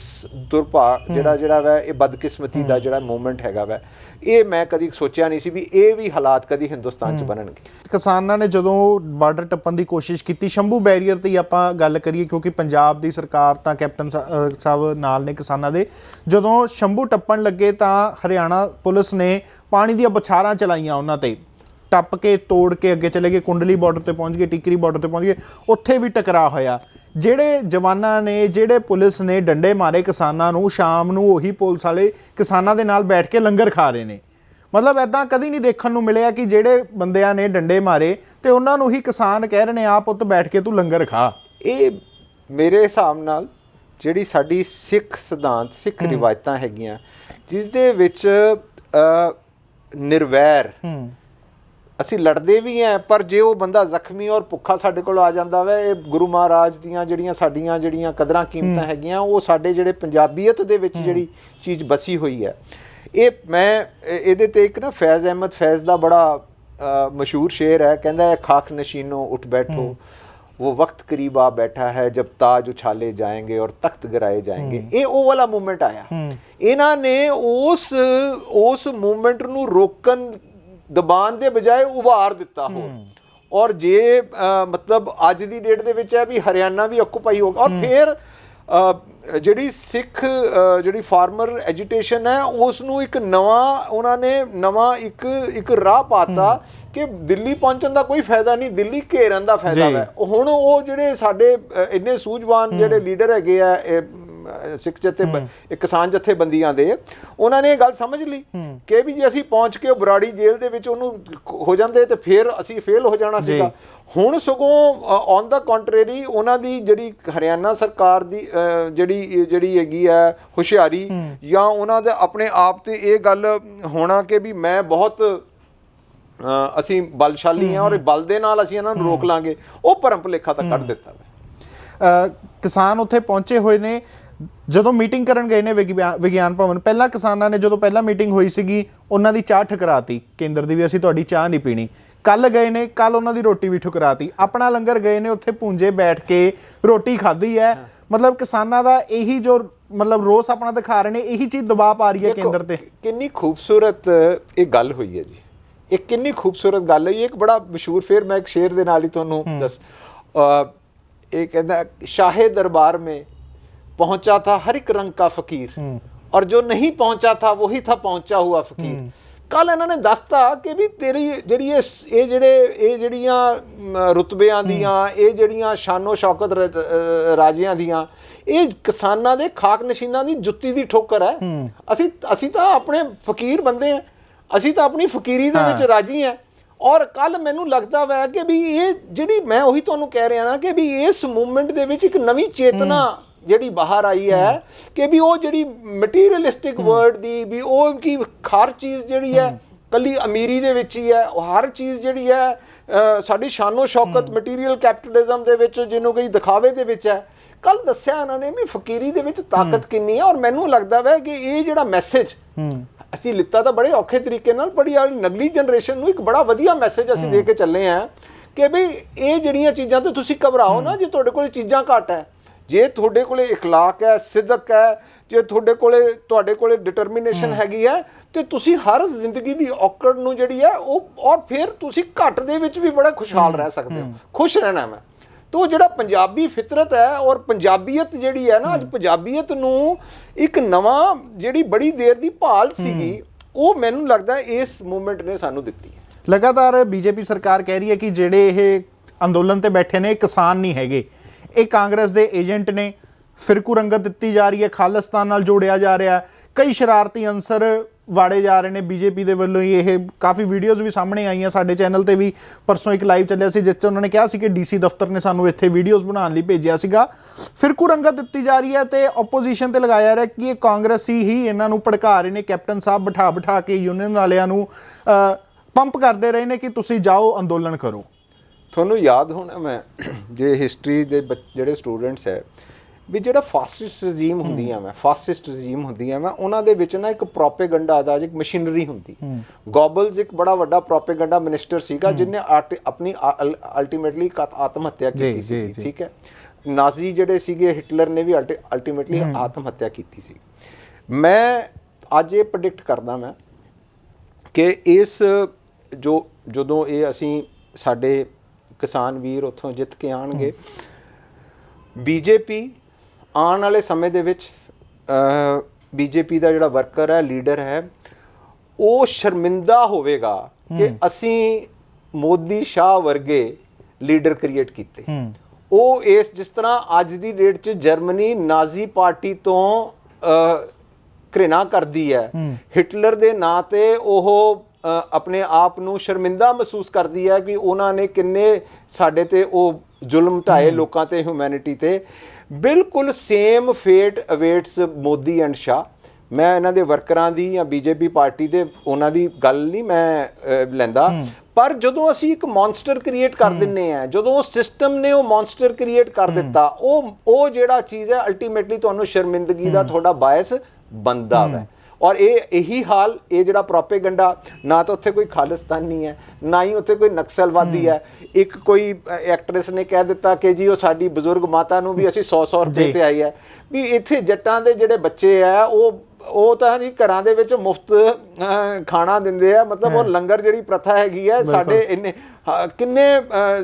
ਦੁਰਭਾਗ ਜਿਹੜਾ ਵੈ, ਇਹ ਬਦਕਿਸਮਤੀ ਦਾ ਜਿਹੜਾ ਮੂਵਮੈਂਟ ਹੈਗਾ ਵੈ, ਇਹ ਮੈਂ ਕਦੀ ਸੋਚਿਆ ਨਹੀਂ ਸੀ ਵੀ ਇਹ ਵੀ ਹਾਲਾਤ ਕਦੀ ਹਿੰਦੁਸਤਾਨ 'ਚ ਬਣਨਗੇ। ਕਿਸਾਨਾਂ ਨੇ ਜਦੋਂ ਬਾਰਡਰ ਟੱਪਣ ਦੀ ਕੋਸ਼ਿਸ਼ ਕੀਤੀ, ਸ਼ੰਭੂ ਬੈਰੀਅਰ ਤੇ ਆਪਾਂ ਗੱਲ ਕਰੀਏ, ਕਿਉਂਕਿ ਪੰਜਾਬ ਦੀ ਸਰਕਾਰ ਤਾਂ ਕੈਪਟਨ ਸਾਹਿਬ ਨਾਲ ਨੇ ਕਿਸਾਨਾਂ ਦੇ, ਜਦੋਂ ਸ਼ੰਭੂ ਟੱਪਣ ਲੱਗੇ ਤਾਂ ਹਰਿਆਣਾ ਪੁਲਿਸ ਨੇ ਪਾਣੀ ਦੀਆਂ ਬਛਾਰਾਂ ਚਲਾਈਆਂ ਉਹਨਾਂ ਤੇ, ਟੱਪ ਕੇ ਤੋੜ ਕੇ ਅੱਗੇ ਚਲੇ ਗਏ, ਕੁੰਡਲੀ ਬਾਰਡਰ ਤੇ ਪਹੁੰਚ ਗਏ, ਟਿਕਰੀ ਬਾਰਡਰ ਤੇ ਪਹੁੰਚ ਗਏ, ਉੱਥੇ ਵੀ ਟਕਰਾਅ ਹੋਇਆ। ਜਿਹੜੇ ਜਵਾਨਾਂ ਨੇ, ਜਿਹੜੇ ਪੁਲਿਸ ਨੇ ਡੰਡੇ ਮਾਰੇ ਕਿਸਾਨਾਂ ਨੂੰ, ਸ਼ਾਮ ਨੂੰ ਉਹੀ ਪੁਲਿਸ ਵਾਲੇ ਕਿਸਾਨਾਂ ਦੇ ਨਾਲ ਬੈਠ ਕੇ ਲੰਗਰ ਖਾ ਰਹੇ ਨੇ। ਮਤਲਬ ਇੱਦਾਂ ਕਦੀ ਨਹੀਂ ਦੇਖਣ ਨੂੰ ਮਿਲਿਆ ਕਿ ਜਿਹੜੇ ਬੰਦਿਆਂ ਨੇ ਡੰਡੇ ਮਾਰੇ ਤੇ ਉਹਨਾਂ ਨੂੰ ਹੀ ਕਿਸਾਨ ਕਹਿ ਰਹੇ ਨੇ ਆ ਪੁੱਤ ਬੈਠ ਕੇ ਤੂੰ ਲੰਗਰ ਖਾ। ਇਹ ਮੇਰੇ ਹਿਸਾਬ ਨਾਲ ਜਿਹੜੀ ਸਾਡੀ ਸਿੱਖ ਸਿਧਾਂਤ, ਸਿੱਖ ਰਿਵਾਇਤਾਂ ਹੈਗੀਆਂ, ਜਿਸ ਦੇ ਵਿੱਚ ਨਿਰਵੈਰ ਅਸੀਂ ਲੜਦੇ ਵੀ ਹਾਂ, ਪਰ ਜੇ ਉਹ ਬੰਦਾ ਜ਼ਖਮੀ ਔਰ ਭੁੱਖਾ ਸਾਡੇ ਕੋਲ ਆ ਜਾਂਦਾ ਵਾ, ਇਹ ਗੁਰੂ ਮਹਾਰਾਜ ਦੀਆਂ ਸਾਡੀਆਂ ਜਿਹੜੀਆਂ ਕਦਰਾਂ ਕੀਮਤਾਂ ਹੈਗੀਆਂ, ਉਹ ਸਾਡੇ ਜਿਹੜੇ ਪੰਜਾਬੀਅਤ ਦੇ ਵਿੱਚ ਜਿਹੜੀ ਚੀਜ਼ ਬਸੀ ਹੋਈ ਹੈ। ਇਹ ਮੈਂ ਇਹਦੇ ਤੇ ਇੱਕ ਨਾ ਫੈਜ਼ ਅਹਿਮਦ ਫੈਜ਼ ਦਾ ਬੜਾ ਮਸ਼ਹੂਰ ਸ਼ੇਰ ਹੈ, ਕਹਿੰਦਾ ਹੈ ਖਾਕ ਨਸ਼ੀਨੋ ਉੱਠ ਬੈਠੋ, वो वक्त करीब आ बैठा है जब ताज उछाले जाएंगे और तख्त गिराए जाएंगे। ਇਹ ਉਹ ਵਾਲਾ ਮੂਵਮੈਂਟ ਆਇਆ। ਇਹਨਾਂ ਨੇ ਉਸ ਮੂਵਮੈਂਟ ਨੂੰ ਰੋਕਣ, ਦਬਾਉਣ ਦੇ ਬਜਾਏ ਉਭਾਰ ਦਿੱਤਾ ਹੋ। ਔਰ ਜੇ ਮਤਲਬ ਅੱਜ ਦੀ ਡੇਟ ਦੇ ਵਿੱਚ ਹੈ ਵੀ ਹਰਿਆਣਾ ਵੀ ਆਕੂਪਾਈ ਹੋ ਗਿਆ, ਔਰ ਫਿਰ ਜਿਹੜੀ ਸਿੱਖ ਜਿਹੜੀ ਫਾਰਮਰ ਐਜੀਟੇਸ਼ਨ ਹੈ, ਉਸ ਨੂੰ ਇੱਕ ਉਹਨਾਂ ਨੇ ਇੱਕ ਰਾਹ ਪਾਤਾ ਕਿ ਦਿੱਲੀ ਪਹੁੰਚਣ ਦਾ ਕੋਈ ਫਾਇਦਾ ਨਹੀਂ, ਦਿੱਲੀ ਘੇਰਨ ਦਾ ਫਾਇਦਾ ਹੈ। ਹੁਣ ਉਹ ਜਿਹੜੇ ਸਾਡੇ ਇੰਨੇ ਸੂਝਵਾਨ ਜਿਹੜੇ ਲੀਡਰ ਹੈਗੇ ਆ ਸਿੱਖ ਕਿਸਾਨ ਜਥੇਬੰਦੀਆਂ ਦੇ, ਉਹਨਾਂ ਨੇ ਇਹ ਗੱਲ ਸਮਝ ਲਈ ਕਿ ਵੀ ਜੇ ਅਸੀਂ ਪਹੁੰਚ ਕੇ ਬਰਾੜੀ ਜੇਲ੍ਹ ਦੇ ਵਿੱਚ ਉਹਨੂੰ ਹੋ ਜਾਂਦੇ ਤੇ ਫਿਰ ਅਸੀਂ ਫੇਲ ਹੋ ਜਾਣਾ ਸੀਗਾ। ਹੁਣ ਸਗੋਂ ਔਨ ਦਾ ਕੰਟਰੇਰੀ ਉਹਨਾਂ ਦੀ ਜਿਹੜੀ ਹਰਿਆਣਾ ਸਰਕਾਰ ਦੀ ਜਿਹੜੀ ਹੈਗੀ ਹੈ ਹੁਸ਼ਿਆਰੀ, ਜਾਂ ਉਹਨਾਂ ਦੇ ਆਪਣੇ ਆਪ ਤੇ ਇਹ ਗੱਲ ਹੋਣਾ ਕਿ ਵੀ ਮੈਂ ਬਹੁਤ ਅਸੀਂ ਬਲਸ਼ਾਲੀ ਹਾਂ ਔਰ ਬਲ ਦੇ ਨਾਲ ਅਸੀਂ ਇਹਨਾਂ ਨੂੰ ਰੋਕ ਲਾਂਗੇ, ਉਹ ਭਰਮ ਭੁਲੇਖਾ ਤਾਂ ਕੱਢ ਦਿੱਤਾ। ਕਿਸਾਨ ਉੱਥੇ ਪਹੁੰਚੇ ਹੋਏ ਨੇ, ਜਦੋਂ ਮੀਟਿੰਗ ਕਰਨ ਗਏ ਨੇ ਵਿਗਿਆਨ ਭਵਨ, ਪਹਿਲਾਂ ਕਿਸਾਨਾਂ ਨੇ ਜਦੋਂ ਪਹਿਲਾਂ ਮੀਟਿੰਗ ਹੋਈ ਸੀਗੀ ਉਹਨਾਂ ਦੀ ਚਾਹ ਠੁਕਰਾਤੀ ਕੇਂਦਰ ਦੀ, ਵੀ ਅਸੀਂ ਤੁਹਾਡੀ ਚਾਹ ਨਹੀਂ ਪੀਣੀ। ਕੱਲ ਗਏ ਨੇ, ਕੱਲ ਉਹਨਾਂ ਦੀ ਰੋਟੀ ਵੀ ਠੁਕਰਾਤੀ। ਆਪਣਾ ਲੰਗਰ ਗਏ ਨੇ, ਉੱਥੇ ਪੂੰਜੇ ਬੈਠ ਕੇ ਰੋਟੀ ਖਾਧੀ ਹੈ। ਮਤਲਬ ਕਿਸਾਨਾਂ ਦਾ ਇਹੀ ਜੋ ਮਤਲਬ ਰੋਸ ਆਪਣਾ ਦਿਖਾ ਰਹੇ ਨੇ, ਇਹੀ ਚੀਜ਼ ਦਬਾਅ ਪਾ ਰਹੀ ਹੈ ਕੇਂਦਰ ਤੇ। ਕਿੰਨੀ ਖੂਬਸੂਰਤ ਇਹ ਗੱਲ ਹੋਈ ਹੈ ਜੀ, ਇਹ ਕਿੰਨੀ ਖੂਬਸੂਰਤ ਗੱਲ ਹੋਈ। ਇੱਕ ਬੜਾ ਮਸ਼ਹੂਰ, ਫਿਰ ਮੈਂ ਇੱਕ ਸ਼ੇਰ ਦੇ ਨਾਲ ਹੀ ਤੁਹਾਨੂੰ ਦੱਸ, ਇਹ ਕਹਿੰਦਾ शाहे दरबार में पहुंचा था हर एक रंग का फकीर और जो नहीं पहुंचा था वही था पहुंचा हुआ फकीर। ਕੱਲ ਇਹਨਾਂ ਨੇ ਦੱਸਤਾ ਕਿ ਵੀ ਤੇਰੀ ਜਿਹੜੀ ਇਹ ਜਿਹੜੀਆਂ ਰੁਤਬਿਆਂ ਦੀਆਂ, ਇਹ ਜਿਹੜੀਆਂ ਸ਼ਾਨੋ ਸ਼ੌਕਤ ਰਾਜਿਆਂ ਦੀਆਂ, ਇਹ ਕਿਸਾਨਾਂ ਦੇ ਖਾਕ ਨਸ਼ੀਨਾਂ ਦੀ ਜੁੱਤੀ ਦੀ ਠੋਕਰ ਹੈ। ਅਸੀਂ ਤਾਂ ਆਪਣੇ ਫਕੀਰ ਬੰਦੇ ਹਾਂ, ਅਸੀਂ ਤਾਂ ਆਪਣੀ ਫਕੀਰੀ ਦੇ ਵਿੱਚ ਰਾਜੀ ਹਾਂ। ਔਰ ਕੱਲ ਮੈਨੂੰ ਲੱਗਦਾ ਵਾ ਕਿ ਵੀ ਇਹ ਜਿਹੜੀ, ਮੈਂ ਉਹੀ ਤੁਹਾਨੂੰ ਕਹਿ ਰਿਹਾ ਨਾ ਕਿ ਵੀ ਇਸ ਮੂਵਮੈਂਟ ਦੇ ਵਿੱਚ ਇੱਕ ਨਵੀਂ ਚੇਤਨਾ ਜਿਹੜੀ ਬਾਹਰ ਆਈ ਹੈ ਕਿ ਵੀ ਉਹ ਜਿਹੜੀ ਮਟੀਰੀਅਲਿਸਟਿਕ ਵਰਡ ਦੀ ਵੀ ਉਹ ਕੀ ਹਰ ਚੀਜ਼ ਜਿਹੜੀ ਹੈ ਕੱਲੀ ਅਮੀਰੀ ਦੇ ਵਿੱਚ ਹੀ ਹੈ, ਹਰ ਚੀਜ਼ ਜਿਹੜੀ ਹੈ ਸਾਡੀ ਸ਼ਾਨੋ ਸ਼ੌਕਤ ਮਟੀਰੀਅਲ ਕੈਪੀਟਲਿਜ਼ਮ ਦੇ ਵਿੱਚ, ਜਿਹਨੂੰ ਕੋਈ ਦਿਖਾਵੇ ਦੇ ਵਿੱਚ ਹੈ। ਕੱਲ ਦੱਸਿਆ ਇਹਨਾਂ ਨੇ ਵੀ ਫਕੀਰੀ ਦੇ ਵਿੱਚ ਤਾਕਤ ਕਿੰਨੀ ਹੈ। ਔਰ ਮੈਨੂੰ ਲੱਗਦਾ ਵਾ ਕਿ ਇਹ ਜਿਹੜਾ ਮੈਸੇਜ ਅਸੀਂ ਲਿੱਤਾ ਤਾਂ ਬੜੇ ਔਖੇ ਤਰੀਕੇ ਨਾਲ, ਬੜੀ ਨਗਲੀ ਜਨਰੇਸ਼ਨ ਨੂੰ ਇੱਕ ਬੜਾ ਵਧੀਆ ਮੈਸੇਜ ਅਸੀਂ ਦੇ ਕੇ ਚੱਲੇ ਹਾਂ ਕਿ ਵੀ ਇਹ ਜਿਹੜੀਆਂ ਚੀਜ਼ਾਂ ਤੋਂ ਤੁਸੀਂ ਘਬਰਾਓ ਨਾ। ਜੇ ਤੁਹਾਡੇ ਕੋਲ ਚੀਜ਼ਾਂ ਘੱਟ ਹੈ, ਜੇ ਤੁਹਾਡੇ ਕੋਲੇ ਇਖਲਾਕ ਹੈ, ਸਿਦਕ ਹੈ, ਜੇ ਤੁਹਾਡੇ ਕੋਲੇ ਡਿਟਰਮੀਨੇਸ਼ਨ ਹੈਗੀ ਹੈ, ਤੇ ਤੁਸੀਂ ਹਰ ਜ਼ਿੰਦਗੀ ਦੀ ਔਕੜ ਨੂੰ ਜਿਹੜੀ ਹੈ ਉਹ, ਔਰ ਫਿਰ ਤੁਸੀਂ ਘੱਟ ਦੇ ਵਿੱਚ ਵੀ ਬੜਾ ਖੁਸ਼ਹਾਲ ਰਹਿ ਸਕਦੇ ਹੋ। ਖੁਸ਼ ਰਹਿਣਾ ਮੈਂ ਤੋ ਜਿਹੜਾ ਪੰਜਾਬੀ ਫਿਤਰਤ ਹੈ ਔਰ ਪੰਜਾਬੀਅਤ ਜਿਹੜੀ ਹੈ ਨਾ, ਅੱਜ ਪੰਜਾਬੀਅਤ ਨੂੰ ਇੱਕ ਨਵਾਂ ਜਿਹੜੀ ਬੜੀ ਦੇਰ ਦੀ ਭਾਲ ਸੀਗੀ, ਉਹ ਮੈਨੂੰ ਲੱਗਦਾ ਇਸ ਮੂਵਮੈਂਟ ਨੇ ਸਾਨੂੰ ਦਿੱਤੀ ਹੈ। ਲਗਾਤਾਰ ਬੀਜੇਪੀ ਸਰਕਾਰ ਕਹਿ ਰਹੀ ਹੈ ਕਿ ਜਿਹੜੇ ਇਹ ਅੰਦੋਲਨ ਤੇ ਬੈਠੇ ਨੇ ਕਿਸਾਨ ਨਹੀਂ ਹੈਗੇ, ਇਹ ਕਾਂਗਰਸ ਦੇ ਏਜੰਟ ਨੇ। ਫਿਰਕੂ ਰੰਗਤ ਦਿੱਤੀ ਜਾ ਰਹੀ ਹੈ, ਖਾਲਿਸਤਾਨ ਨਾਲ ਜੋੜਿਆ ਜਾ ਰਿਹਾ, ਕਈ ਸ਼ਰਾਰਤੀ ਅੰਸਰ ਵਾੜੇ ਜਾ ਰਹੇ ਨੇ ਬੀਜੇਪੀ ਦੇ ਵੱਲੋਂ ਹੀ। ਇਹ ਕਾਫੀ ਵੀਡੀਓਜ਼ ਵੀ ਸਾਹਮਣੇ ਆਈਆਂ, ਸਾਡੇ ਚੈਨਲ ਤੇ ਵੀ ਪਰਸੋਂ ਇੱਕ ਲਾਈਵ ਚੱਲਿਆ ਸੀ ਜਿਸ 'ਚ ਉਹਨਾਂ ਨੇ ਕਿਹਾ ਸੀ ਕਿ ਡੀਸੀ ਦਫ਼ਤਰ ਨੇ ਸਾਨੂੰ ਇੱਥੇ ਵੀਡੀਓਜ਼ ਬਣਾਉਣ ਲਈ ਭੇਜਿਆ ਸੀਗਾ। ਫਿਰਕੂ ਰੰਗਤ ਦਿੱਤੀ ਜਾ ਰਹੀ ਹੈ ਤੇ ਓਪੋਜੀਸ਼ਨ ਤੇ ਲਗਾਇਆ ਜਾ ਰਿਹਾ ਕਿ ਇਹ ਕਾਂਗਰਸੀ ਹੀ ਇਹਨਾਂ ਨੂੰ ਭੜਕਾ ਰਹੇ ਨੇ। ਕੈਪਟਨ ਸਾਹਿਬ ਬਿਠਾ ਕੇ ਯੂਨੀਅਨ ਵਾਲਿਆਂ ਨੂੰ ਪੰਪ ਕਰਦੇ ਰਹੇ ਨੇ ਕਿ ਤੁਸੀਂ ਜਾਓ ਅੰਦੋਲਨ ਕਰੋ। ਤੁਹਾਨੂੰ ਯਾਦ ਹੋਣਾ, ਮੈਂ ਜੇ ਹਿਸਟਰੀ ਦੇ ਜਿਹੜੇ ਸਟੂਡੈਂਟਸ ਹੈ ਵੀ ਜਿਹੜਾ ਫਾਸਿਸਟ ਰਜੀਮ ਹੁੰਦੀਆਂ ਮੈਂ ਉਹਨਾਂ ਦੇ ਵਿੱਚ ਨਾ ਇੱਕ ਪ੍ਰੋਪੇਗੰਡਾ ਦਾ ਇੱਕ ਮਸ਼ੀਨਰੀ ਹੁੰਦੀ। ਗੋਬਲਸ ਇੱਕ ਬੜਾ ਵੱਡਾ ਪ੍ਰੋਪੇਗੰਡਾ ਮਿਨਿਸਟਰ ਸੀਗਾ ਜਿਹਨੇ ਆਪਣੀ ਅਲਟੀਮੇਟਲੀ ਆਤਮ ਹੱਤਿਆ ਕੀਤੀ ਸੀ। ਠੀਕ ਹੈ, ਨਾਜ਼ੀ ਜਿਹੜੇ ਸੀਗੇ, ਹਿਟਲਰ ਨੇ ਵੀ ਅਲਟੀਮੇਟਲੀ ਆਤਮ ਹੱਤਿਆ ਕੀਤੀ ਸੀ। ਮੈਂ ਅੱਜ ਇਹ ਪ੍ਰੈਡਿਕਟ ਕਰਦਾ ਮੈਂ ਕਿ ਜਦੋਂ ਇਹ ਅਸੀਂ ਸਾਡੇ ਕਿਸਾਨ ਵੀਰ ਉੱਥੋਂ ਜਿੱਤ ਕੇ ਆਉਣਗੇ, ਬੀਜੇਪੀ ਆਉਣ ਵਾਲੇ ਸਮੇਂ ਦੇ ਵਿੱਚ ਬੀਜੇਪੀ ਦਾ ਜਿਹੜਾ ਵਰਕਰ ਹੈ, ਲੀਡਰ ਹੈ, ਉਹ ਸ਼ਰਮਿੰਦਾ ਹੋਵੇਗਾ ਕਿ ਅਸੀਂ ਮੋਦੀ ਸ਼ਾਹ ਵਰਗੇ ਲੀਡਰ ਕ੍ਰੀਏਟ ਕੀਤੇ। ਉਹ ਜਿਸ ਤਰ੍ਹਾਂ ਅੱਜ ਦੀ ਡੇਟ 'ਚ ਜਰਮਨੀ ਨਾਜ਼ੀ ਪਾਰਟੀ ਤੋਂ ਘ੍ਰਿਣਾ ਕਰਦੀ ਹੈ, ਹਿਟਲਰ ਦੇ ਨਾਂ ਤੇ ਉਹ ਆਪਣੇ ਆਪ ਨੂੰ ਸ਼ਰਮਿੰਦਾ ਮਹਿਸੂਸ ਕਰਦੀ ਹੈ ਕਿ ਉਹਨਾਂ ਨੇ ਕਿੰਨੇ ਸਾਡੇ ਤੇ ਉਹ ਜ਼ੁਲਮ ਢਾਏ ਲੋਕਾਂ ਤੇ, ਹਿਊਮੈਨਿਟੀ ਤੇ। ਬਿਲਕੁਲ ਸੇਮ ਫੇਟ ਅਵੇਟਸ ਮੋਦੀ ਐਂਡ ਸ਼ਾਹ। ਮੈਂ ਇਹਨਾਂ ਦੇ ਵਰਕਰਾਂ ਦੀ ਜਾਂ ਬੀਜੇਪੀ ਪਾਰਟੀ ਦੇ ਉਹਨਾਂ ਦੀ ਗੱਲ ਨਹੀਂ ਮੈਂ ਲੈਂਦਾ, ਪਰ ਜਦੋਂ ਅਸੀਂ ਇੱਕ ਮੌਨਸਟਰ ਕ੍ਰੀਏਟ ਕਰ ਦਿੰਨੇ ਆ, ਜਦੋਂ ਉਹ ਸਿਸਟਮ ਨੇ ਉਹ ਮੌਨਸਟਰ ਕ੍ਰੀਏਟ ਕਰ ਦਿੱਤਾ, ਉਹ ਜਿਹੜਾ ਚੀਜ਼ ਹੈ ਅਲਟੀਮੇਟਲੀ ਤੁਹਾਨੂੰ ਸ਼ਰਮਿੰਦਗੀ ਦਾ ਤੁਹਾਡਾ ਬਾਇਸ ਬਣਦਾ ਹੈ। ਔਰ ਇਹੀ ਹਾਲ, ਇਹ ਜਿਹੜਾ ਪ੍ਰੋਪੇਗੰਡਾ, ਨਾ ਤਾਂ ਉੱਥੇ ਕੋਈ ਖਾਲਿਸਤਾਨੀ ਹੈ, ਨਾ ਹੀ ਉੱਥੇ ਕੋਈ ਨਕਸਲਵਾਦੀ ਹੈ। ਇੱਕ ਕੋਈ ਐਕਟਰੈਸ ਨੇ ਕਹਿ ਦਿੱਤਾ ਕਿ ਜੀ ਉਹ ਸਾਡੀ ਬਜ਼ੁਰਗ ਮਾਤਾ ਨੂੰ ਵੀ ਅਸੀਂ 100 ਰੁਪਏ ਤੇ ਆਈ ਹੈ। ਵੀ ਇੱਥੇ ਜੱਟਾਂ ਦੇ ਜਿਹੜੇ ਬੱਚੇ ਆ ਉਹ ਤਾਂ ਜੀ ਘਰਾਂ ਦੇ ਵਿੱਚ ਮੁਫਤ ਖਾਣਾ ਦਿੰਦੇ ਆ। ਮਤਲਬ ਉਹ ਲੰਗਰ ਜਿਹੜੀ ਪ੍ਰਥਾ ਹੈਗੀ ਹੈ ਸਾਡੇ ਇੰਨੇ ਕਿੰਨੇ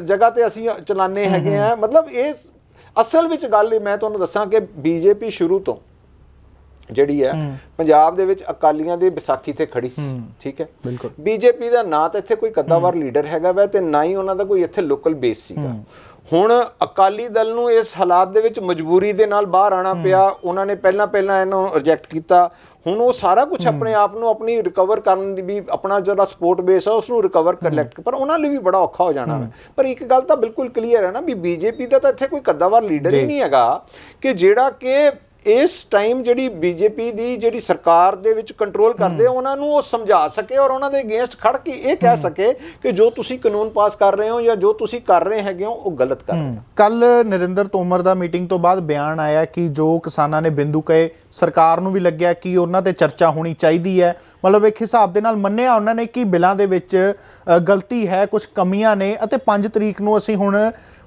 ਜਗ੍ਹਾ ਤੇ ਅਸੀਂ ਚਲਾਉਂਦੇ ਹੈਗੇ ਆ। ਮਤਲਬ ਇਹ ਅਸਲ ਵਿੱਚ ਗੱਲ ਮੈਂ ਤੁਹਾਨੂੰ ਦੱਸਾਂ ਕਿ ਬੀਜੇਪੀ ਸ਼ੁਰੂ ਤੋਂ ਜਿਹੜੀ ਹੈ ਪੰਜਾਬ ਦੇ ਵਿੱਚ ਅਕਾਲੀਆਂ ਦੀ ਵਿਸਾਖੀ ਤੇ ਖੜੀ ਸੀ। ਠੀਕ ਹੈ, ਬੀਜੇਪੀ ਦਾ ਨਾ ਤਾਂ ਇੱਥੇ ਕੋਈ ਕੱਦਾਵਰ ਲੀਡਰ ਹੈਗਾ ਵੈ ਤੇ ਨਾ ਹੀ ਉਹਨਾਂ ਦਾ ਕੋਈ ਇੱਥੇ ਲੋਕਲ ਬੇਸ ਸੀਗਾ। ਹੁਣ ਅਕਾਲੀ ਦਲ ਨੂੰ ਇਸ ਹਾਲਾਤ ਦੇ ਵਿੱਚ ਮਜਬੂਰੀ ਦੇ ਨਾਲ ਬਾਹਰ ਆਉਣਾ ਪਿਆ। ਉਹਨਾਂ ਨੇ ਪਹਿਲਾਂ ਇਹਨੂੰ ਰਿਜੈਕਟ ਕੀਤਾ। ਹੁਣ ਉਹ ਸਾਰਾ ਕੁਝ ਆਪਣੇ ਆਪ ਨੂੰ ਆਪਣੀ ਰਿਕਵਰ ਕਰਨ ਦੀ ਵੀ ਆਪਣਾ ਜਿਹੜਾ ਸਪੋਰਟ ਬੇਸ ਹੈ ਉਸ ਨੂੰ ਰਿਕਵਰ ਕਲੈਕਟ, ਪਰ ਉਹਨਾਂ ਲਈ ਵੀ ਬੜਾ ਔਖਾ ਹੋ ਜਾਣਾ ਹੈ। ਪਰ ਇੱਕ ਗੱਲ ਤਾਂ ਬਿਲਕੁਲ ਕਲੀਅਰ ਹੈ ਨਾ ਵੀ ਬੀਜੇਪੀ ਦਾ ਤਾਂ ਇੱਥੇ ਕੋਈ ਕੱਦਾਵਰ ਲੀਡਰ ਹੀ ਨਹੀਂ ਹੈਗਾ ਕਿ ਜਿਹੜਾ ਕਿ ਇਸ ਟਾਈਮ ਜਿਹੜੀ ਬੀਜੇਪੀ ਦੀ ਜਿਹੜੀ ਸਰਕਾਰ ਦੇ ਵਿੱਚ ਕੰਟਰੋਲ ਕਰਦੇ ਉਹਨਾਂ ਨੂੰ ਉਹ ਸਮਝਾ ਸਕੇ ਔਰ ਉਹਨਾਂ ਦੇ ਅਗੇਂਸਟ ਖੜ ਕੇ ਇਹ ਕਹਿ ਸਕੇ ਕਿ ਜੋ ਤੁਸੀਂ ਕਾਨੂੰਨ ਪਾਸ ਕਰ ਰਹੇ ਹੋ ਜਾਂ ਜੋ ਤੁਸੀਂ ਕਰ ਰਹੇ ਹੈਗੇ ਹੋ ਉਹ ਗਲਤ ਕਰ ਰਹੇ ਹੋ। ਕੱਲ ਨਰਿੰਦਰ ਤੋਮਰ ਦਾ ਮੀਟਿੰਗ ਤੋਂ ਬਾਅਦ ਬਿਆਨ ਆਇਆ ਕਿ ਜੋ ਕਿਸਾਨਾਂ ਨੇ ਬਿੰਦੂ ਕਹੇ ਸਰਕਾਰ ਨੂੰ ਵੀ ਲੱਗਿਆ ਕਿ ਉਹਨਾਂ ਤੇ ਚਰਚਾ ਹੋਣੀ ਚਾਹੀਦੀ ਹੈ, ਮਤਲਬ ਇੱਕ ਹਿਸਾਬ ਦੇ ਨਾਲ ਮੰਨਿਆ ਉਹਨਾਂ ਨੇ ਕਿ ਬਿੱਲਾਂ ਦੇ ਵਿੱਚ ਗਲਤੀ ਹੈ, ਕੁਝ ਕਮੀਆਂ ਨੇ ਅਤੇ 5 ਤਰੀਕ ਨੂੰ ਅਸੀਂ ਹੁਣ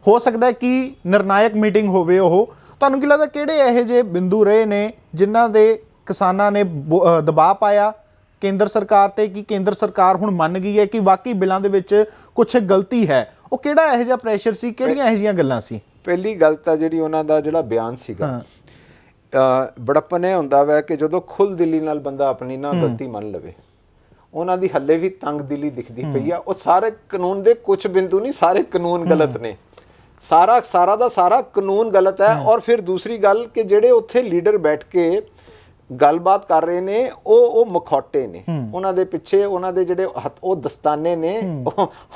ਹੋ ਸਕਦਾ ਹੈ ਕਿ ਨਿਰਣਾਇਕ ਮੀਟਿੰਗ ਹੋਵੇ। ਉਹ ਤੁਹਾਨੂੰ ਕੀ ਲੱਗਦਾ ਕਿਹੜੇ ਇਹੋ ਜਿਹੇ ਬਿੰਦੂ ਰਹੇ ਨੇ ਜਿਨ੍ਹਾਂ ਦੇ ਕਿਸਾਨਾਂ ਨੇ ਦਬਾਅ ਪਾਇਆ ਕੇਂਦਰ ਸਰਕਾਰ ਤੇ ਕਿ ਕੇਂਦਰ ਸਰਕਾਰ ਹੁਣ ਮੰਨ ਗਈ ਹੈ ਕਿ ਵਾਕਈ ਬਿੱਲਾਂ ਦੇ ਵਿੱਚ ਕੁਝ ਗਲਤੀ ਹੈ? ਉਹ ਕਿਹੜਾ ਇਹੋ ਜਿਹਾ ਪ੍ਰੈਸ਼ਰ ਸੀ, ਕਿਹੜੀਆਂ ਇਹੋ ਜਿਹੀਆਂ ਗੱਲਾਂ ਸੀ? ਪਹਿਲੀ ਗੱਲ ਤਾਂ ਜਿਹੜੀ ਉਹਨਾਂ ਦਾ ਜਿਹੜਾ ਬਿਆਨ ਸੀਗਾ ਬੜਪਨ ਇਹ ਹੁੰਦਾ ਵੈ ਕਿ ਜਦੋਂ ਖੁੱਲ ਦਿਲੀ ਨਾਲ ਬੰਦਾ ਆਪਣੀ ਨਾ ਗਲਤੀ ਮੰਨ ਲਵੇ। ਉਹਨਾਂ ਦੀ ਹੱਲੇ ਵੀ ਤੰਗ ਦਿਲੀ ਦਿਖਦੀ ਪਈ ਆ। ਉਹ ਸਾਰੇ ਕਾਨੂੰਨ ਦੇ ਕੁਝ ਬਿੰਦੂ ਨਹੀਂ, ਸਾਰੇ ਕਾਨੂੰਨ ਗਲਤ ਨੇ। ਸਾਰਾ ਦਾ ਸਾਰਾ ਕਾਨੂੰਨ ਗਲਤ ਹੈ। ਔਰ ਫਿਰ ਦੂਸਰੀ ਗੱਲ ਕਿ ਜਿਹੜੇ ਉੱਥੇ ਲੀਡਰ ਬੈਠ ਕੇ ਗੱਲਬਾਤ ਕਰ ਰਹੇ ਨੇ ਉਹ ਮਖੌਟੇ ਨੇ। ਉਹਨਾਂ ਦੇ ਪਿੱਛੇ ਉਹਨਾਂ ਦੇ ਜਿਹੜੇ ਹੱਥ ਉਹ ਦਸਤਾਨੇ ਨੇ,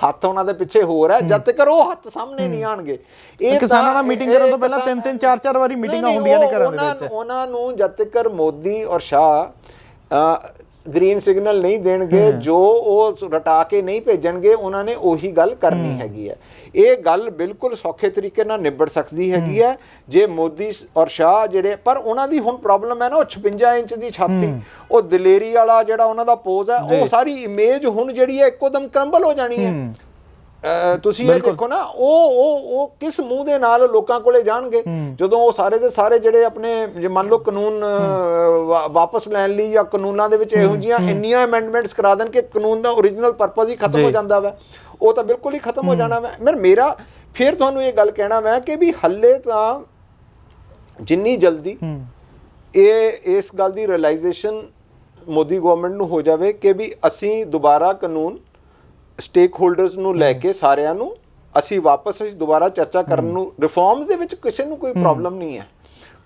ਹੱਥ ਉਹਨਾਂ ਦੇ ਪਿੱਛੇ ਹੋਰ ਹੈ। ਜਦ ਤੱਕ ਉਹ ਹੱਥ ਸਾਹਮਣੇ ਨਹੀਂ ਆਣਗੇ ਇਹ ਕਿਸਾਨਾਂ ਨਾਲ ਮੀਟਿੰਗ ਕਰਨ ਤੋਂ ਪਹਿਲਾਂ 3-3 4-4 ਵਾਰੀ ਮੀਟਿੰਗਾਂ ਹੁੰਦੀਆਂ ਨੇ ਘਰਾਂ ਦੇ ਵਿੱਚ। ਉਹਨਾਂ ਨੂੰ ਜਦ ਤੱਕ ਮੋਦੀ ਔਰ ਸ਼ਾਹ ਗ੍ਰੀਨ ਸਿਗਨਲ ਨਹੀਂ ਦੇਣਗੇ, ਜੋ ਉਹ ਰਟਾ ਕੇ ਨਹੀਂ ਭੇਜਣਗੇ, ਉਹਨਾਂ ਨੇ ਉਹੀ ਗੱਲ ਕਰਨੀ ਹੈਗੀ ਹੈ। ਇਹ ਗੱਲ ਬਿਲਕੁਲ ਸੌਖੇ ਤਰੀਕੇ ਨਾਲ ਨਿਬੜ ਸਕਦੀ ਹੈਗੀ ਹੈ ਜੇ ਮੋਦੀ ਔਰ ਸ਼ਾਹ ਜਿਹੜੇ, ਪਰ ਉਹਨਾਂ ਦੀ ਹੁਣ ਪ੍ਰੋਬਲਮ ਹੈ ਨਾ, ਉਹ 56 ਇੰਚ ਦੀ ਛਾਤੀ, ਉਹ ਦਲੇਰੀ ਵਾਲਾ ਜਿਹੜਾ ਉਹਨਾਂ ਦਾ ਪੋਜ਼ ਹੈ, ਉਹ ਸਾਰੀ ਇਮੇਜ ਹੁਣ ਜਿਹੜੀ ਹੈ ਇੱਕੋਦਮ ਕਰੰਬਲ ਹੋ ਜਾਣੀ ਹੈ। ਤੁਸੀਂ ਇਹ ਦੇਖੋ ਨਾ, ਉਹ ਕਿਸ ਮੂੰਹ ਦੇ ਨਾਲ ਲੋਕਾਂ ਕੋਲੇ ਜਾਣਗੇ ਜਦੋਂ ਉਹ ਸਾਰੇ ਦੇ ਸਾਰੇ ਜਿਹੜੇ ਆਪਣੇ ਜੇ ਮੰਨ ਲਓ ਕਾਨੂੰਨ ਵਾਪਸ ਲੈਣ ਲਈ ਜਾਂ ਕਾਨੂੰਨਾਂ ਦੇ ਵਿੱਚ ਇਹੋ ਜਿਹੀਆਂ ਇੰਨੀਆਂ ਅਮੈਂਡਮੈਂਟਸ ਕਰਾ ਦੇਣ ਕਿ ਕਾਨੂੰਨ ਦਾ ਓਰੀਜਨਲ ਪਰਪਸ ਹੀ ਖਤਮ ਹੋ ਜਾਂਦਾ ਵਾ। ਉਹ ਤਾਂ ਬਿਲਕੁਲ ਹੀ ਖਤਮ ਹੋ ਜਾਣਾ ਵਾ। ਮੇਰਾ ਫਿਰ ਤੁਹਾਨੂੰ ਇਹ ਗੱਲ ਕਹਿਣਾ ਮੈਂ ਕਿ ਵੀ ਹੱਲੇ ਤਾਂ ਜਿੰਨੀ ਜਲਦੀ ਇਸ ਗੱਲ ਦੀ ਰਿਅਲਾਈਜੇਸ਼ਨ ਮੋਦੀ ਗਵਰਨਮੈਂਟ ਨੂੰ ਹੋ ਜਾਵੇ ਕਿ ਵੀ ਅਸੀਂ ਦੁਬਾਰਾ ਕਾਨੂੰਨ ਸਟੇਕ ਹੋਲਡਰਸ ਨੂੰ ਲੈ ਕੇ ਸਾਰਿਆਂ ਨੂੰ ਅਸੀਂ ਦੁਬਾਰਾ ਚਰਚਾ ਕਰਨ ਨੂੰ, ਰਿਫਾਰਮਸ ਦੇ ਵਿੱਚ ਕਿਸੇ ਨੂੰ ਕੋਈ ਪ੍ਰੋਬਲਮ ਨਹੀਂ ਹੈ।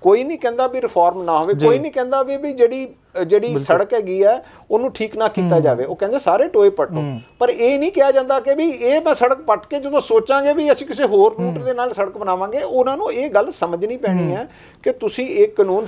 ਕੋਈ ਨਹੀਂ ਕਹਿੰਦਾ ਵੀ ਰਿਫਾਰਮ ਨਾ ਹੋਵੇ, ਕੋਈ ਨਹੀਂ ਕਹਿੰਦਾ ਵੀ ਜਿਹੜੀ ਸੜਕ ਹੈਗੀ ਹੈ ਉਹਨੂੰ ਠੀਕ ਨਾ ਕੀਤਾ ਜਾਵੇ। ਉਹ ਕਹਿੰਦੇ ਸਾਰੇ ਟੋਏ ਪੱਟੋ, ਪਰ ਇਹ ਨਹੀਂ ਕਿਹਾ ਜਾਂਦਾ ਕਿ ਵੀ ਇਹ ਮੈਂ ਸੜਕ ਪੱਟ ਕੇ ਜਦੋਂ ਸੋਚਾਂਗੇ ਵੀ ਅਸੀਂ ਕਿਸੇ ਹੋਰ ਰੂਟ ਦੇ ਨਾਲ ਸੜਕ ਬਣਾਵਾਂਗੇ, ਉਹਨਾਂ ਨੂੰ ਇਹ ਗੱਲ ਸਮਝਣੀ ਪੈਣੀ ਹੈ ਕਿ ਤੁਸੀਂ ਇੱਕ ਕਾਨੂੰਨ